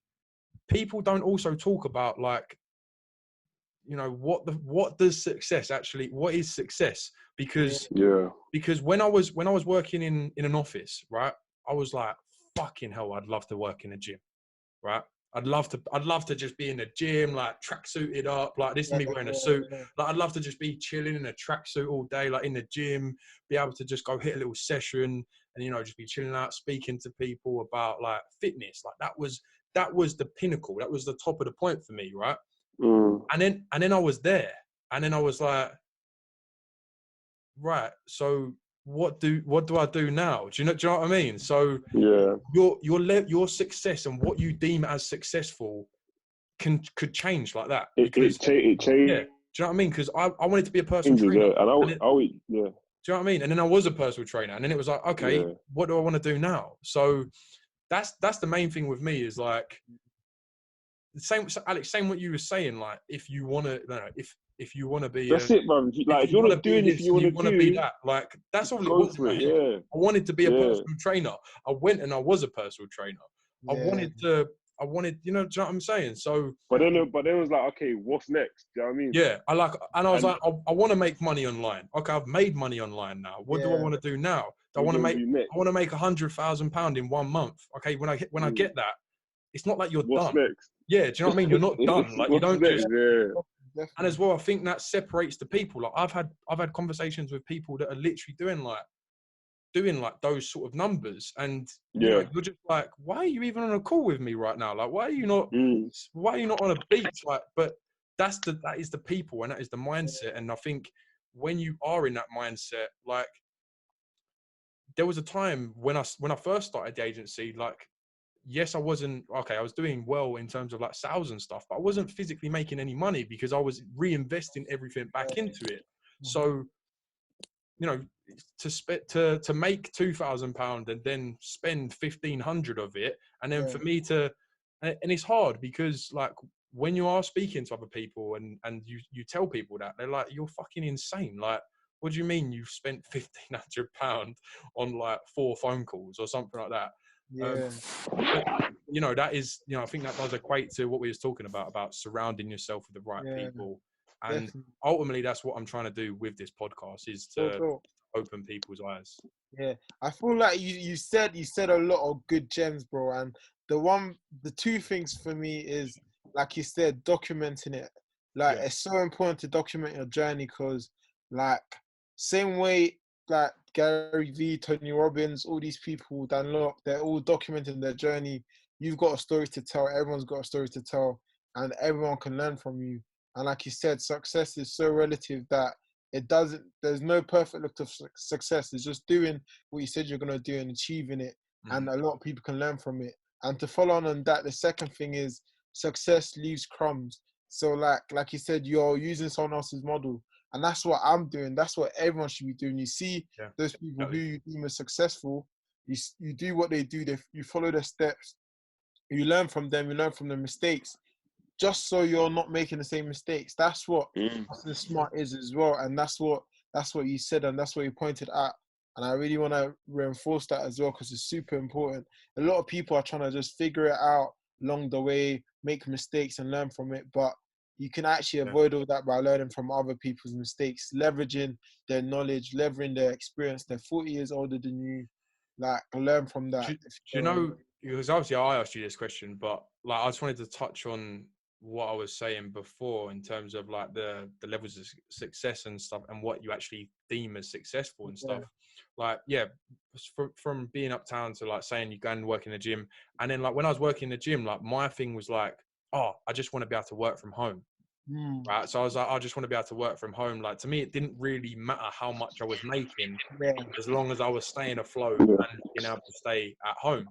people don't also talk about like, you know, what does success actually, what is success? Because when I was working in an office, right, I was like, fucking hell, I'd love to work in a gym, right? I'd love to just be in the gym, like tracksuited up, like this is me wearing a suit. Like I'd love to just be chilling in a tracksuit all day, like in the gym, be able to just go hit a little session and, you know, just be chilling out, speaking to people about like fitness. Like that was the pinnacle. That was the top of the point for me, right? And then I was there, and then I was like, right, so what do I do now? Do you know what I mean? So your success and what you deem as successful could change like that. Because it changed. Yeah, do you know what I mean? Because I wanted to be a personal trainer. Yeah, and do you know what I mean? And then I was a personal trainer, and then it was like, okay, what do I want to do now? So that's the main thing with me is like same, Alex, same what you were saying. Like if you want to, if you want to be, that's it, man. Like if you want to do anything, you want to be that. Like that's all it was in my head. I wanted to be a personal trainer. I went and I was a personal trainer. I wanted, you know what I'm saying? So, but then it was like, okay, what's next? Do you know what I mean? Yeah, I was like, I want to make money online. Okay, I've made money online now. What do I want to do now? I want to make £100,000 in 1 month. Okay, when I get that, it's not like you're what's done. Next? Yeah, do you know what I mean? You're not done. Like you don't next? just. And as well, I think that separates the people. Like I've had conversations with people that are literally doing like those sort of numbers, and you know, you're just like, why are you even on a call with me right now? Like, why are you not on a beach? Like, but that is the people, and that is the mindset. And I think when you are in that mindset, like there was a time when I first started the agency, like, yes, I wasn't okay. I was doing well in terms of like sales and stuff, but I wasn't physically making any money because I was reinvesting everything back into it. So, you know, to make £2,000 and then spend 1,500 of it, and then for me to, and it's hard because like when you are speaking to other people and you tell people that, they're like, you're fucking insane. Like, what do you mean you've spent £1,500 on like 4 phone calls or something like that? But, you know, that is, you know, I think that does equate to what we was talking about surrounding yourself with the right people. And ultimately that's what I'm trying to do with this podcast, is to open people's eyes. Yeah, I feel like you said a lot of good gems, bro. And the 2 things for me is, like you said, documenting it. Like it's so important to document your journey, because like same way like Gary V, Tony Robbins, all these people, Dan Locke, they're all documenting their journey. You've got a story to tell. Everyone's got a story to tell, and everyone can learn from you. And like you said, success is so relative that there's no perfect look of success. It's just doing what you said you're going to do and achieving it. And a lot of people can learn from it. And to follow on that, the second thing is success leaves crumbs. So like you said, you're using someone else's model. And that's what I'm doing. That's what everyone should be doing. You see those people who you deem as successful, you do what they do. You follow their steps. You learn from them. You learn from their mistakes, just so you're not making the same mistakes. That's what the smart is as well. And that's what you said, and that's what you pointed at. And I really want to reinforce that as well, because it's super important. A lot of people are trying to just figure it out along the way, make mistakes and learn from it. But you can actually avoid all that by learning from other people's mistakes, leveraging their knowledge, leveraging their experience. They're 40 years older than you. Like, learn from that. Do you know, because obviously I asked you this question, but like I just wanted to touch on what I was saying before in terms of like the levels of success and stuff, and what you actually deem as successful and stuff. Like, from being uptown to like saying you go and work in the gym. And then like when I was working in the gym, like my thing was like, oh, I just want to be able to work from home. Mm. right? So I was like, I just want to be able to work from home. Like, to me, it didn't really matter how much I was making, Yeah. as long as I was staying afloat Yeah. and being able to stay at home.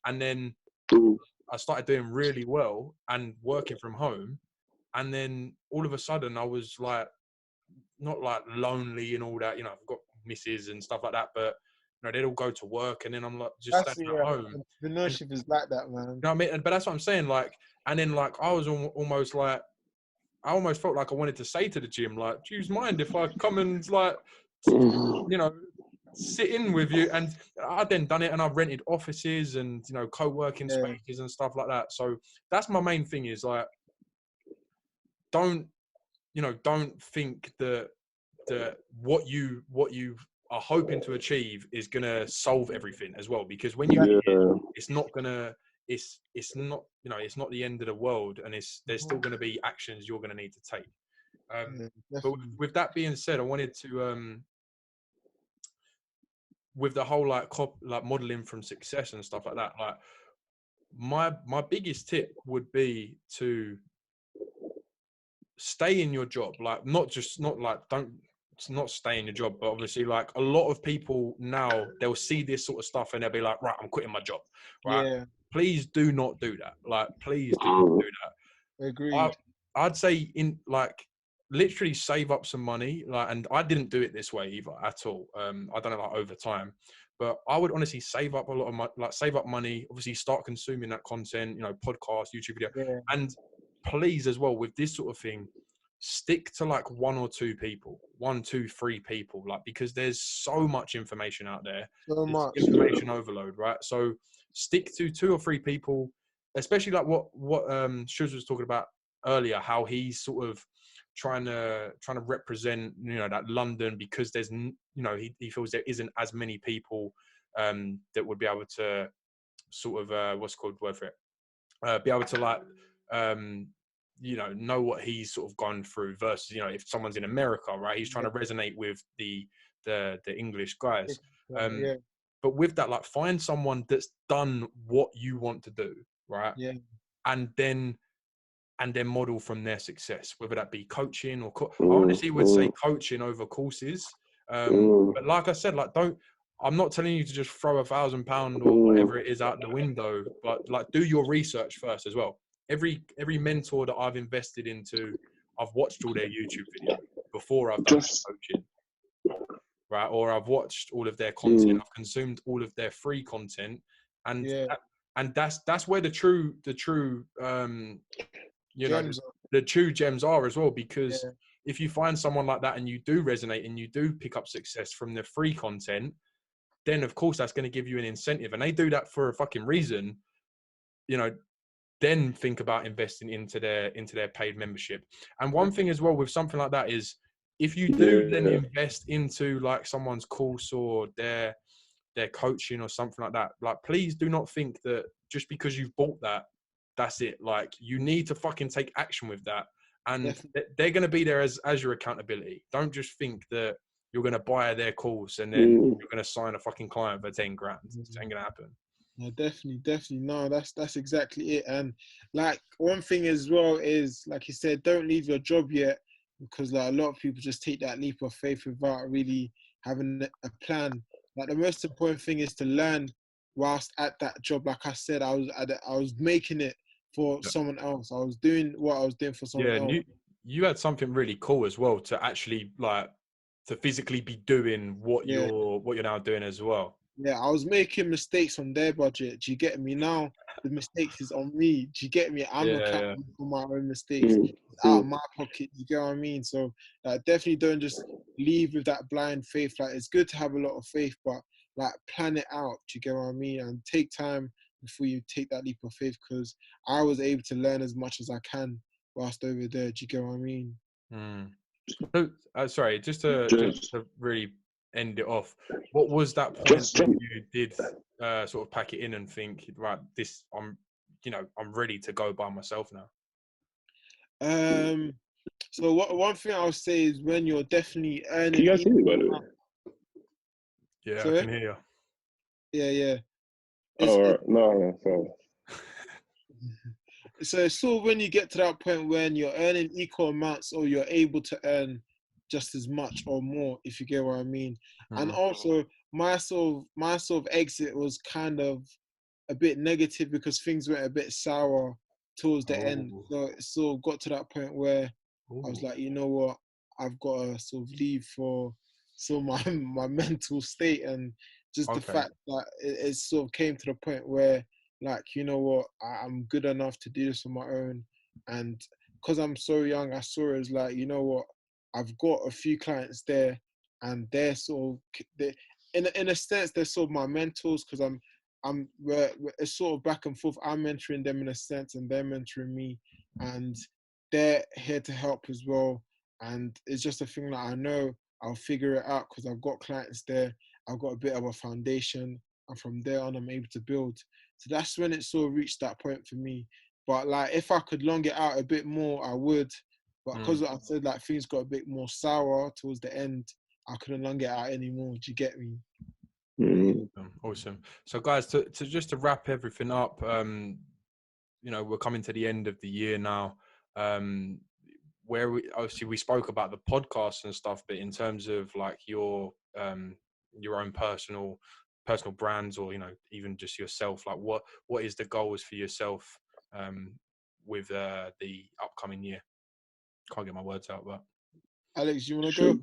And then Mm. I started doing really well and working from home. And then all of a sudden I was like, not like lonely and all that, you know, I've got misses and stuff like that, but you know, they'd all go to work and then I'm like just That's standing it. at home. And Entrepreneurship is like that, man. you know what I mean? But that's what I'm saying. Like, and then like I was almost like, I almost felt like I wanted to say to the gym, like, do you mind if I come and like, you know, sit in with you? And I then done it, and I've rented offices and, you know, co-working Yeah. spaces and stuff like that. So that's my main thing is like, don't think that what you are hoping to achieve is gonna solve everything as well. Because when you hit it, it's not gonna, it's not, you know, it's not the end of the world, and there's still gonna be actions you're gonna need to take. Yeah, But definitely. with that being said, I wanted to with the whole like modeling from success and stuff like that, like my biggest tip would be to stay in your job. Like, not stay in your job, but obviously, like, a lot of people now, they'll see this sort of stuff and they'll be like, right, I'm quitting my job, right? Yeah, Please do not do that. Like, please do not do that. agreed. I'd say, in like, literally save up some money. Like, and I didn't do it this way either at all. I done it like over time, but I would honestly save up a lot of money, like save up money, obviously start consuming that content, you know, podcast, YouTube video. Yeah, And please, as well, with this sort of thing, stick to like 1 or 2 people, 1, 2, 3 people, like, because there's so much information out there. so It's much. information overload, right? So stick to 2 or 3 people, especially like what Shuz was talking about earlier, how he's sort of trying to represent, you know, that London, because there's, you know, he feels there isn't as many people that would be able to sort of what's called word for it, be able to like you know what he's sort of gone through, versus, you know, if someone's in America, right, he's trying to resonate with the English guys. Yeah, But with that, like, find someone that's done what you want to do, right? yeah, And then model from their success, whether that be coaching or I honestly would say coaching over courses. But like I said, like, I'm not telling you to just throw £1,000 or whatever it is out the window, but like, do your research first as well. Every mentor that I've invested into, I've watched all their YouTube videos before I've done coaching, right? Or I've watched all of their content, I've consumed all of their free content, and yeah. and that's where the true you know, Gems. the true gems are as well. Because Yeah, if you find someone like that and you do resonate and you do pick up success from the free content, then of course that's going to give you an incentive, and they do that for a fucking reason, you know. Then think about investing into their paid membership. And one thing as well with something like that is, if you do then invest into like someone's course or their coaching or something like that, like, please do not think that just because you've bought that, that's it. Like, you need to fucking take action with that, and definitely. they're going to be there as your accountability. Don't just think that you're going to buy their course and then you're going to sign a fucking client for 10 grand. It ain't going to happen. No, definitely. No, that's exactly it. And like, one thing as well is, like you said, don't leave your job yet, because like a lot of people just take that leap of faith without really having a plan. Like, the most important thing is to learn whilst at that job. Like I said, I was making it for someone else. I was doing what I was doing for someone And else. you had something really cool as well, to actually like to physically be doing what Yeah. you're now doing as well. Yeah, I was making mistakes on their budget. Do you get me? Now the mistakes is on me. Do you get me? I'm accountable for my own mistakes. It's out of my pocket. Do you get what I mean? So definitely don't just leave with that blind faith. Like, it's good to have a lot of faith, but like, plan it out. Do you get what I mean? And take time before you take that leap of faith, because I was able to learn as much as I can whilst over there. Do you get what I mean? So, sorry, just to really end it off, what was that point when you did sort of pack it in and think, right, this, I'm ready to go by myself now? So one thing I'll say is, when you're definitely earning. Can you guys hear me, by the way? Yeah, sorry? I can hear you. Yeah. No, sorry. So it's sort of when you get to that point when you're earning equal amounts or you're able to earn just as much or more, if you get what I mean. And also my sort of exit was kind of a bit negative because things went a bit sour towards the end. Oh, So it sort of got to that point where I was ooh. like, you know what, I've got to sort of leave for sort of my my mental state and just the Okay. fact that it sort of came to the point where like, you know what, I'm good enough to do this on my own. And because I'm so young, I saw it as like, you know what, I've got a few clients there and they're sort of, in a sense, they're sort of my mentors because it's sort of back and forth. I'm mentoring them in a sense and they're mentoring me and they're here to help as well. And it's just a thing that I know I'll figure it out because I've got clients there. I've got a bit of a foundation and from there on I'm able to build. So that's when it sort of reached that point for me. But like if I could long it out a bit more, I would. But because I said like things got a bit more sour towards the end, I couldn't long it out anymore. Do you get me? Awesome. So guys, to just to wrap everything up, you know, we're coming to the end of the year now. Where we obviously we spoke about the podcast and stuff, but in terms of like your own personal brands, or you know, even just yourself, like what is the goals for yourself with the upcoming year? Can't get my words out, but Alex, you want to Sure. go?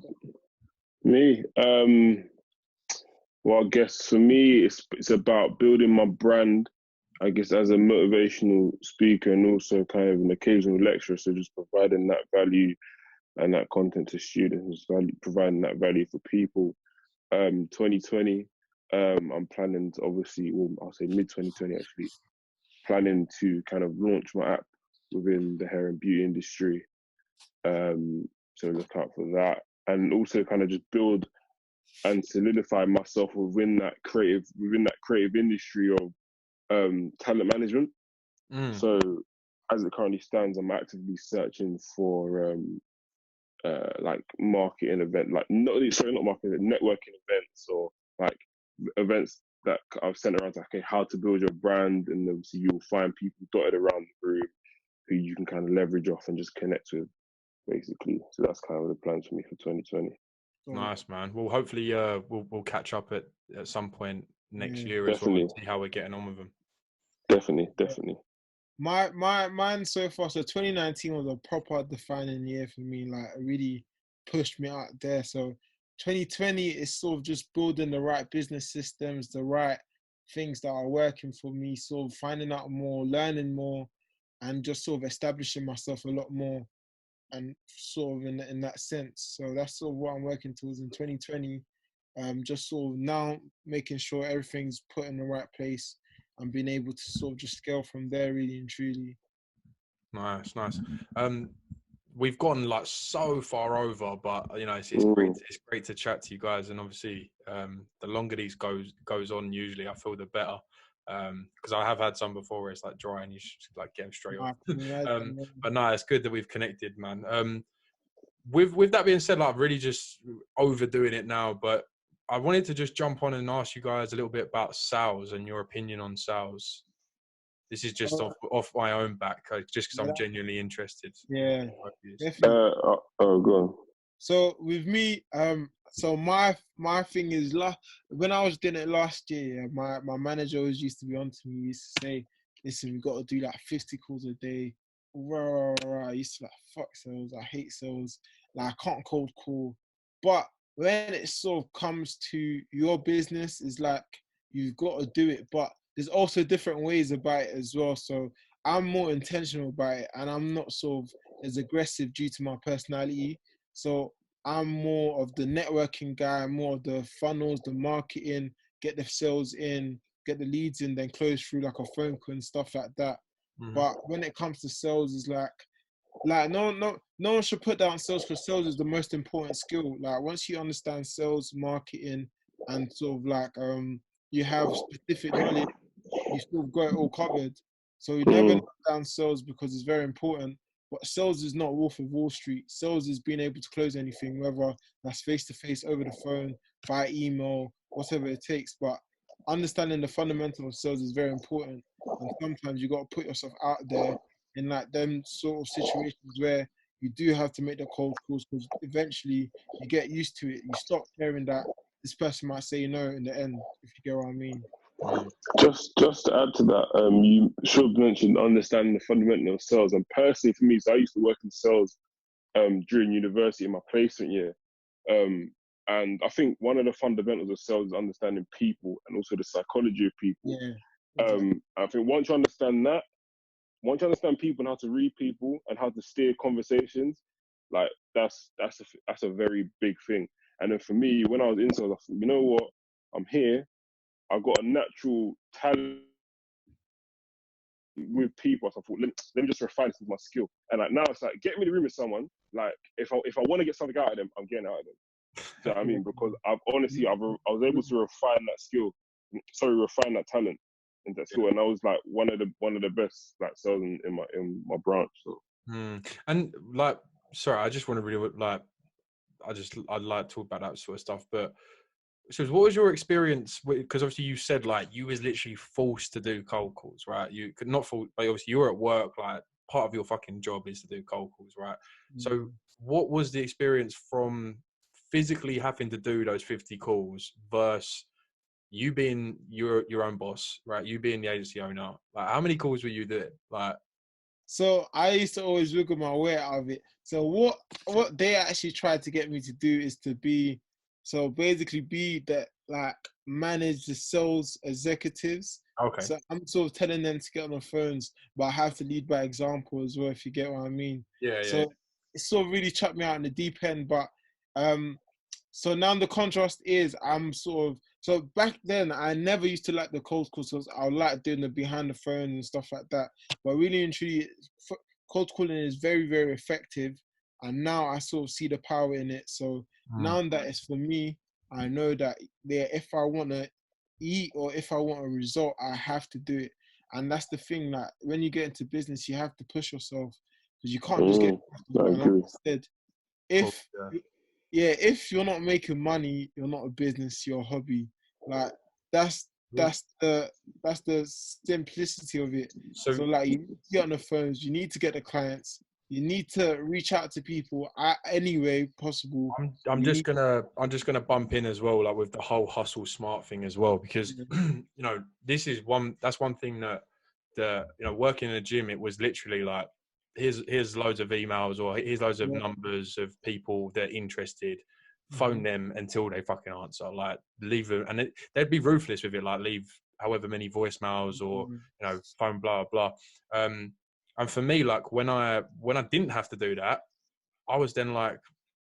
Me, well, I guess for me, it's about building my brand. I guess as a motivational speaker and also kind of an occasional lecturer, so just providing that value and that content to students, providing that value for people. 2020, I'm planning to obviously, well, I'll say mid 2020 actually, planning to kind of launch my app within the hair and beauty industry. So look out for that, and also kind of just build and solidify myself within that creative industry of talent management. So as it currently stands, I'm actively searching for like marketing event, like not marketing, networking events or like events that I've sent around to, okay, how to build your brand, and obviously you'll find people dotted around the room who you can kind of leverage off and just connect with, basically. So that's kind of the plans for me for 2020. nice, man. Well, hopefully we'll catch up at some point next year as well Definitely, and see how we're getting on with them. definitely. Mine so far. So 2019 was a proper defining year for me. Like it really pushed me out there. So 2020 is sort of just building the right business systems, the right things that are working for me. Sort of finding out more, learning more, and just sort of establishing myself a lot more. And sort of in that sense. So that's sort of what I'm working towards in 2020. Just sort of now making sure everything's put in the right place and being able to sort of just scale from there really and truly. Nice. We've gone like so far over, but you know, it's great. Mm, It's great to chat to you guys, and obviously, the longer these goes on, usually I feel the better. Because I have had some before where it's like dry and you should just, like get them straight off. I can imagine. But no, it's good that we've connected, man. With that being said, like I'm really just overdoing it now, but I wanted to just jump on and ask you guys a little bit about sales and your opinion on sales. This is just off my own back, just because I'm genuinely interested. Yeah, definitely. go on. So with me, so my thing is when I was doing it last year, yeah, my manager always used to be on to me. He used to say, "Listen, we got to do like 50 calls a day." I used to like fuck sales. I hate sales. Like I can't cold call. But when it sort of comes to your business, it's like you've got to do it. But there's also different ways about it as well. So I'm more intentional about it, and I'm not sort of as aggressive due to my personality. So I'm more of the networking guy, more of the funnels, the marketing, get the sales in, get the leads in, then close through like a phone call and stuff like that. But when it comes to sales, it's like no one should put down sales because sales is the most important skill. Like once you understand sales, marketing, and sort of like you have specific knowledge, you still got it all covered. So you never knock down sales because it's very important. But sales is not Wolf of Wall Street. Sales is being able to close anything, whether that's face to face, over the phone, via email, whatever it takes. But understanding the fundamental of sales is very important. And sometimes you got to put yourself out there in like them sort of situations where you do have to make the cold calls, because eventually you get used to it. You stop caring that this person might say no in the end, if you get what I mean. Just to add to that, you should have mentioned understanding the fundamental of sales. And personally, for me, so I used to work in sales during university in my placement year. And I think one of the fundamentals of sales is understanding people and also the psychology of people. Yeah. Exactly. I think once you understand people and how to read people and how to steer conversations, like that's a very big thing. And then for me, when I was in sales, I thought, you know what, I'm here. I've got a natural talent with people. So I thought, let me just refine this with my skill. And like now it's like, get me in the room with someone. Like if I want to get something out of them, I'm getting out of them. Do you know what I mean? Because I was able to refine that skill. Refine that talent into that skill. And I was like one of the best like sales in my branch. So. And like, sorry, I just want to really like, I'd like to talk about that sort of stuff. But so, what was your experience? Because obviously you said like you was literally forced to do cold calls, right? You could not forced, but obviously you were at work. Like part of your fucking job is to do cold calls, right? So, what was the experience from physically having to do those 50 calls versus you being your own boss, right? You being the agency owner. Like, how many calls were you doing? Like, So I used to always wiggle my way out of it. So what they actually tried to get me to do is to be, so basically be that, like, manage the sales executives. okay, So I'm sort of telling them to get on the phones, but I have to lead by example as well, if you get what I mean. yeah. So it sort of really chucked me out in the deep end. But so now the contrast is so back then I never used to like the cold calls, because I like doing the behind the phone and stuff like that. But really and truly, cold calling is very, very effective. And now I sort of see the power in it. So now that it's for me, I know that if I want to eat or if I want a result, I have to do it. And that's the thing, that when you get into business, you have to push yourself, because you can't just get comfortable. And like I said, if you're not making money, you're not a business, you're a hobby. Like that's the simplicity of it. So like, you need to get on the phones, you need to get the clients, you need to reach out to people any way possible. I'm just gonna bump in as well, like with the whole hustle smart thing as well, because you know, that's one thing that working in a gym, it was literally like, here's loads of emails, or here's loads of numbers of people that are interested. Phone them until they fucking answer. Like, leave them, and they'd be ruthless with it. Like, leave however many voicemails or phone, blah blah. And for me, like when I didn't have to do that, I was then like,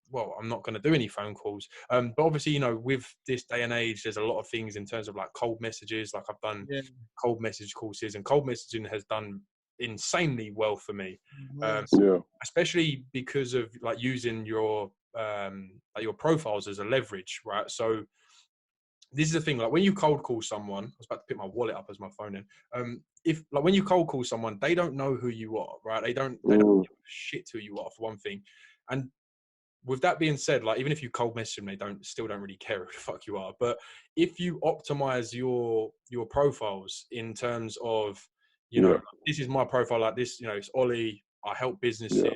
well, I'm not going to do any phone calls. But obviously, with this day and age, there's a lot of things in terms of like cold messages. Like, I've done cold message courses, and cold messaging has done insanely well for me. Especially because of like using your profiles as a leverage, right? So this is the thing, like when you cold call someone, I was about to pick my wallet up as my phone in. If like when you cold call someone, they don't know who you are, right? They don't give a shit who you are, for one thing. And with that being said, like even if you cold message them, they still don't really care who the fuck you are. But if you optimize your profiles in terms of, this is my profile, like this, it's Olley, I help businesses,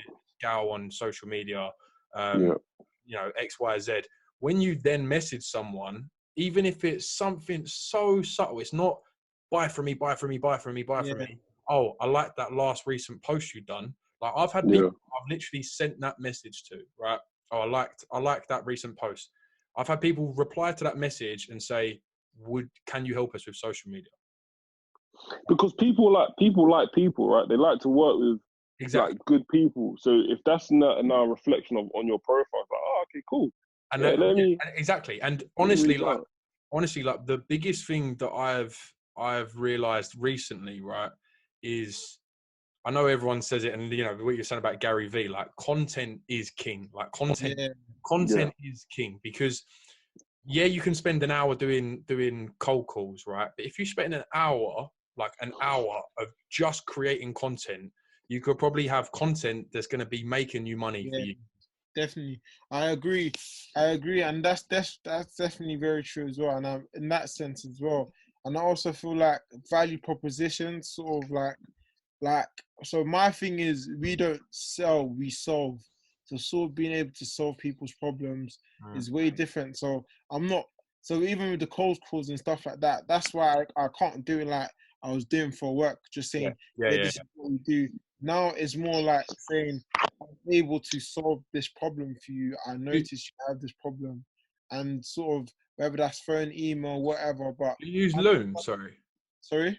gal on social media, X, Y, Z. When you then message someone, even if it's something so subtle, it's not buy from me. Oh, I like that last recent post you've done. Like, I've had people I've literally sent that message to, right? Oh, I liked that recent post. I've had people reply to that message and say, can you help us with social media? Because people like people, right? They like to work with like good people. So if that's not a reflection on your profile, it's like, oh, okay, cool. And exactly. And honestly, like the biggest thing that I've realized recently, right, is, I know everyone says it, and what you're saying about Gary V, like content is king. Like content is king, because you can spend an hour doing cold calls, right? But if you spend an hour of just creating content, you could probably have content that's going to be making you money for you. Definitely, I agree, and that's definitely very true as well. And I'm in that sense as well. And I also feel like value propositions, sort of like, like, so my thing is we don't sell, we solve. So sort of being able to solve people's problems is way different. So I'm not, so even with the cold calls and stuff like that, that's why I can't do it like I was doing for work, just saying, Yeah. this is what we do. Now it's more like saying, I'm able to solve this problem for you. I notice you have this problem, and sort of whether that's phone, email, whatever. But Do you use Loom? Sorry. sorry,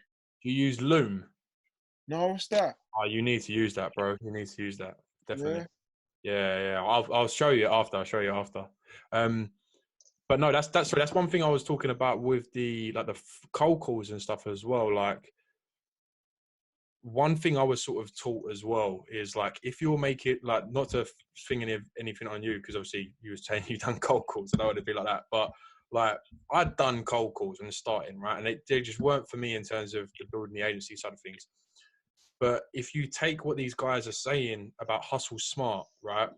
Do you use Loom? no, what's that? Oh, you need to use that, bro. You need to use that. Definitely. Yeah, Yeah. I'll show you after. I'll show you after. But no, that's one thing I was talking about with the like the cold calls and stuff as well. Like, one thing I was sort of taught as well is like, if you'll make it, like, not to thing anything on you, because obviously you were saying you've done cold calls, and I would be like that, but like, I'd done cold calls when starting, right, and they just weren't for me in terms of the building the agency side of things. But if you take what these guys are saying about hustle smart, right,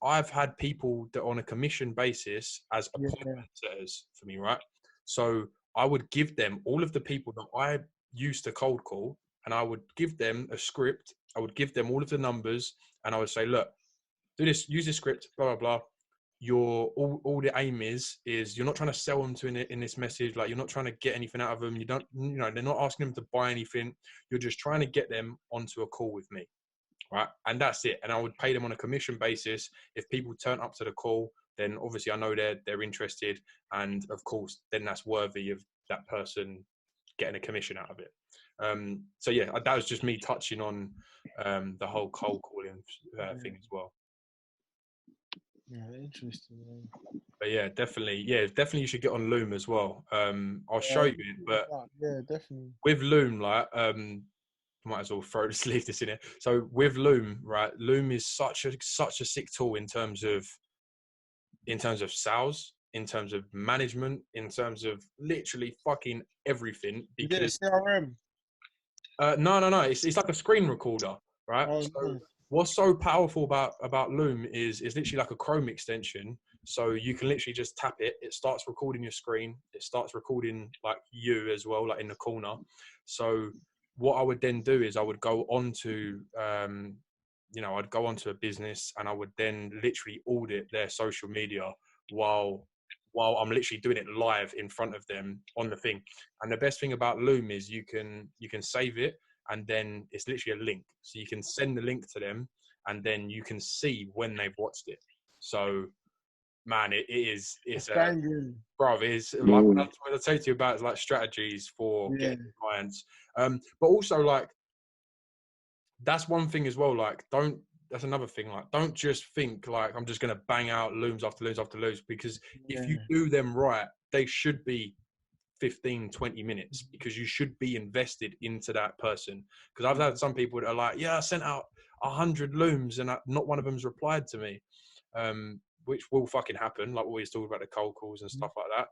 I've had people that on a commission basis as appointment setters for me, right? So I would give them all of the people that I used to cold call, and I would give them a script. I would give them all of the numbers, and I would say, look, do this, use this script, blah, blah, blah. All the aim is you're not trying to sell them to in this message. Like, you're not trying to get anything out of them. You don't, they're not asking them to buy anything. You're just trying to get them onto a call with me. Right, and that's it. And I would pay them on a commission basis. If people turn up to the call, then obviously I know they're interested, and of course then that's worthy of that person getting a commission out of it. So yeah, that was just me touching on the whole cold calling thing as well. Yeah, interesting. Man. But yeah, definitely you should get on Loom as well. I'll show you it, but yeah, definitely. with Loom, like might as well leave this in it. So with Loom, right? Loom is such a sick tool in terms of sales, in terms of management, in terms of literally fucking everything. Because is it a CRM? No. It's like a screen recorder, right? Oh, So nice. what's so powerful about Loom is literally like a Chrome extension. So you can literally just tap it. It starts recording your screen. It starts recording like you as well, like in the corner. So what I would then do is I would go on to, I'd go onto a business, and I would then literally audit their social media while I'm literally doing it live in front of them on the thing. And the best thing about Loom is you can save it, and then it's literally a link. So you can send the link to them, and then you can see when they've watched it. So, man, it's bro, it's like what I say to you about is like strategies for getting clients. But also, like, that's one thing as well. Like, that's another thing. Like, don't just think like I'm just going to bang out looms after looms after looms, because if you do them right, they should be 15-20 minutes, because you should be invested into that person. Because I've had some people that are like, yeah, I sent out 100 looms and not one of them's replied to me, which will fucking happen, like what we were talking about, the cold calls and stuff like that.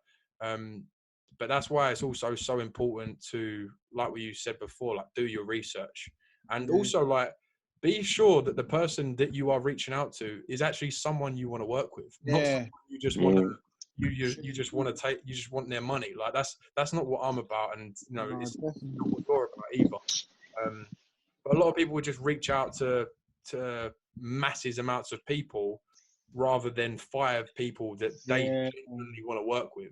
But that's why it's also so important to, like what you said before, like, do your research. And also, like, be sure that the person that you are reaching out to is actually someone you want to work with, not someone you just want to you just want to take, you just want their money. Like, that's not what I'm about, and it's not what you're about either. But a lot of people would just reach out to masses amounts of people rather than 5 people that they genuinely want to work with.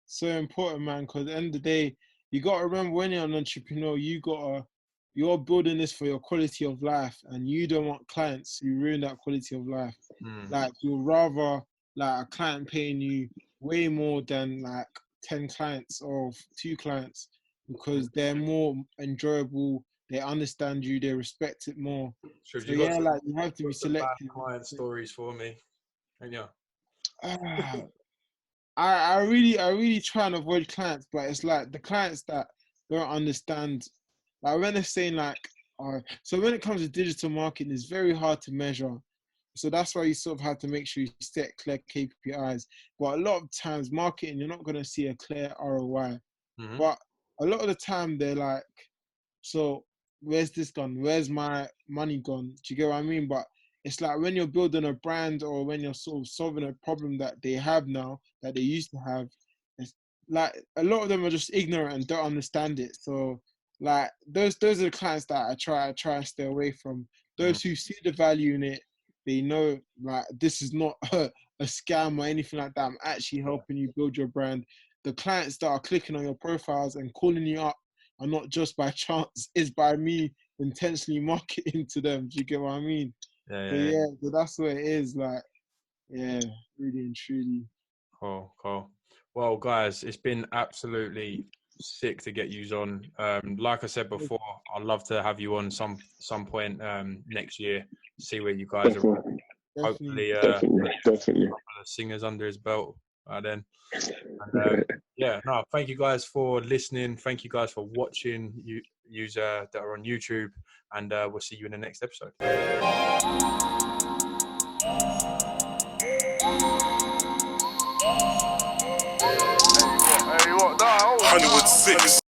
So important, man, because at the end of the day, you got to remember, when you're an entrepreneur, you're building this for your quality of life, and you don't want clients who ruin that quality of life. Like, you'll rather like a client paying you way more than like 10 clients or 2 clients, because they're more enjoyable, they understand you, they respect it more. So you have to be selective. Client stories for me, and I really try and avoid clients, but it's like the clients that don't understand. Like, when they're saying like, so when it comes to digital marketing, it's very hard to measure. So that's why you sort of have to make sure you set clear KPIs. But a lot of times, marketing, you're not going to see a clear ROI. But a lot of the time, they're like, so where's this gone? Where's my money gone? Do you get what I mean? But it's like when you're building a brand, or when you're sort of solving a problem that they have now, that they used to have, it's like a lot of them are just ignorant and don't understand it. So like those are the clients that I try and stay away from. Those who see the value in it, they know like this is not a scam or anything like that. I'm actually helping you build your brand. The clients that are clicking on your profiles and calling you up are not just by chance, it's by me intentionally marketing to them. Do you get what I mean? Yeah. So that's what it is. Like, yeah, really and truly. Cool. Well, guys, it's been absolutely sick to get you on. Like I said before, I'd love to have you on some point next year. See where you guys are. Hopefully, Definitely. singers under his belt by then. And thank you guys for listening. Thank you guys for watching. You that are on YouTube, and we'll see you in the next episode. Hollywood 6.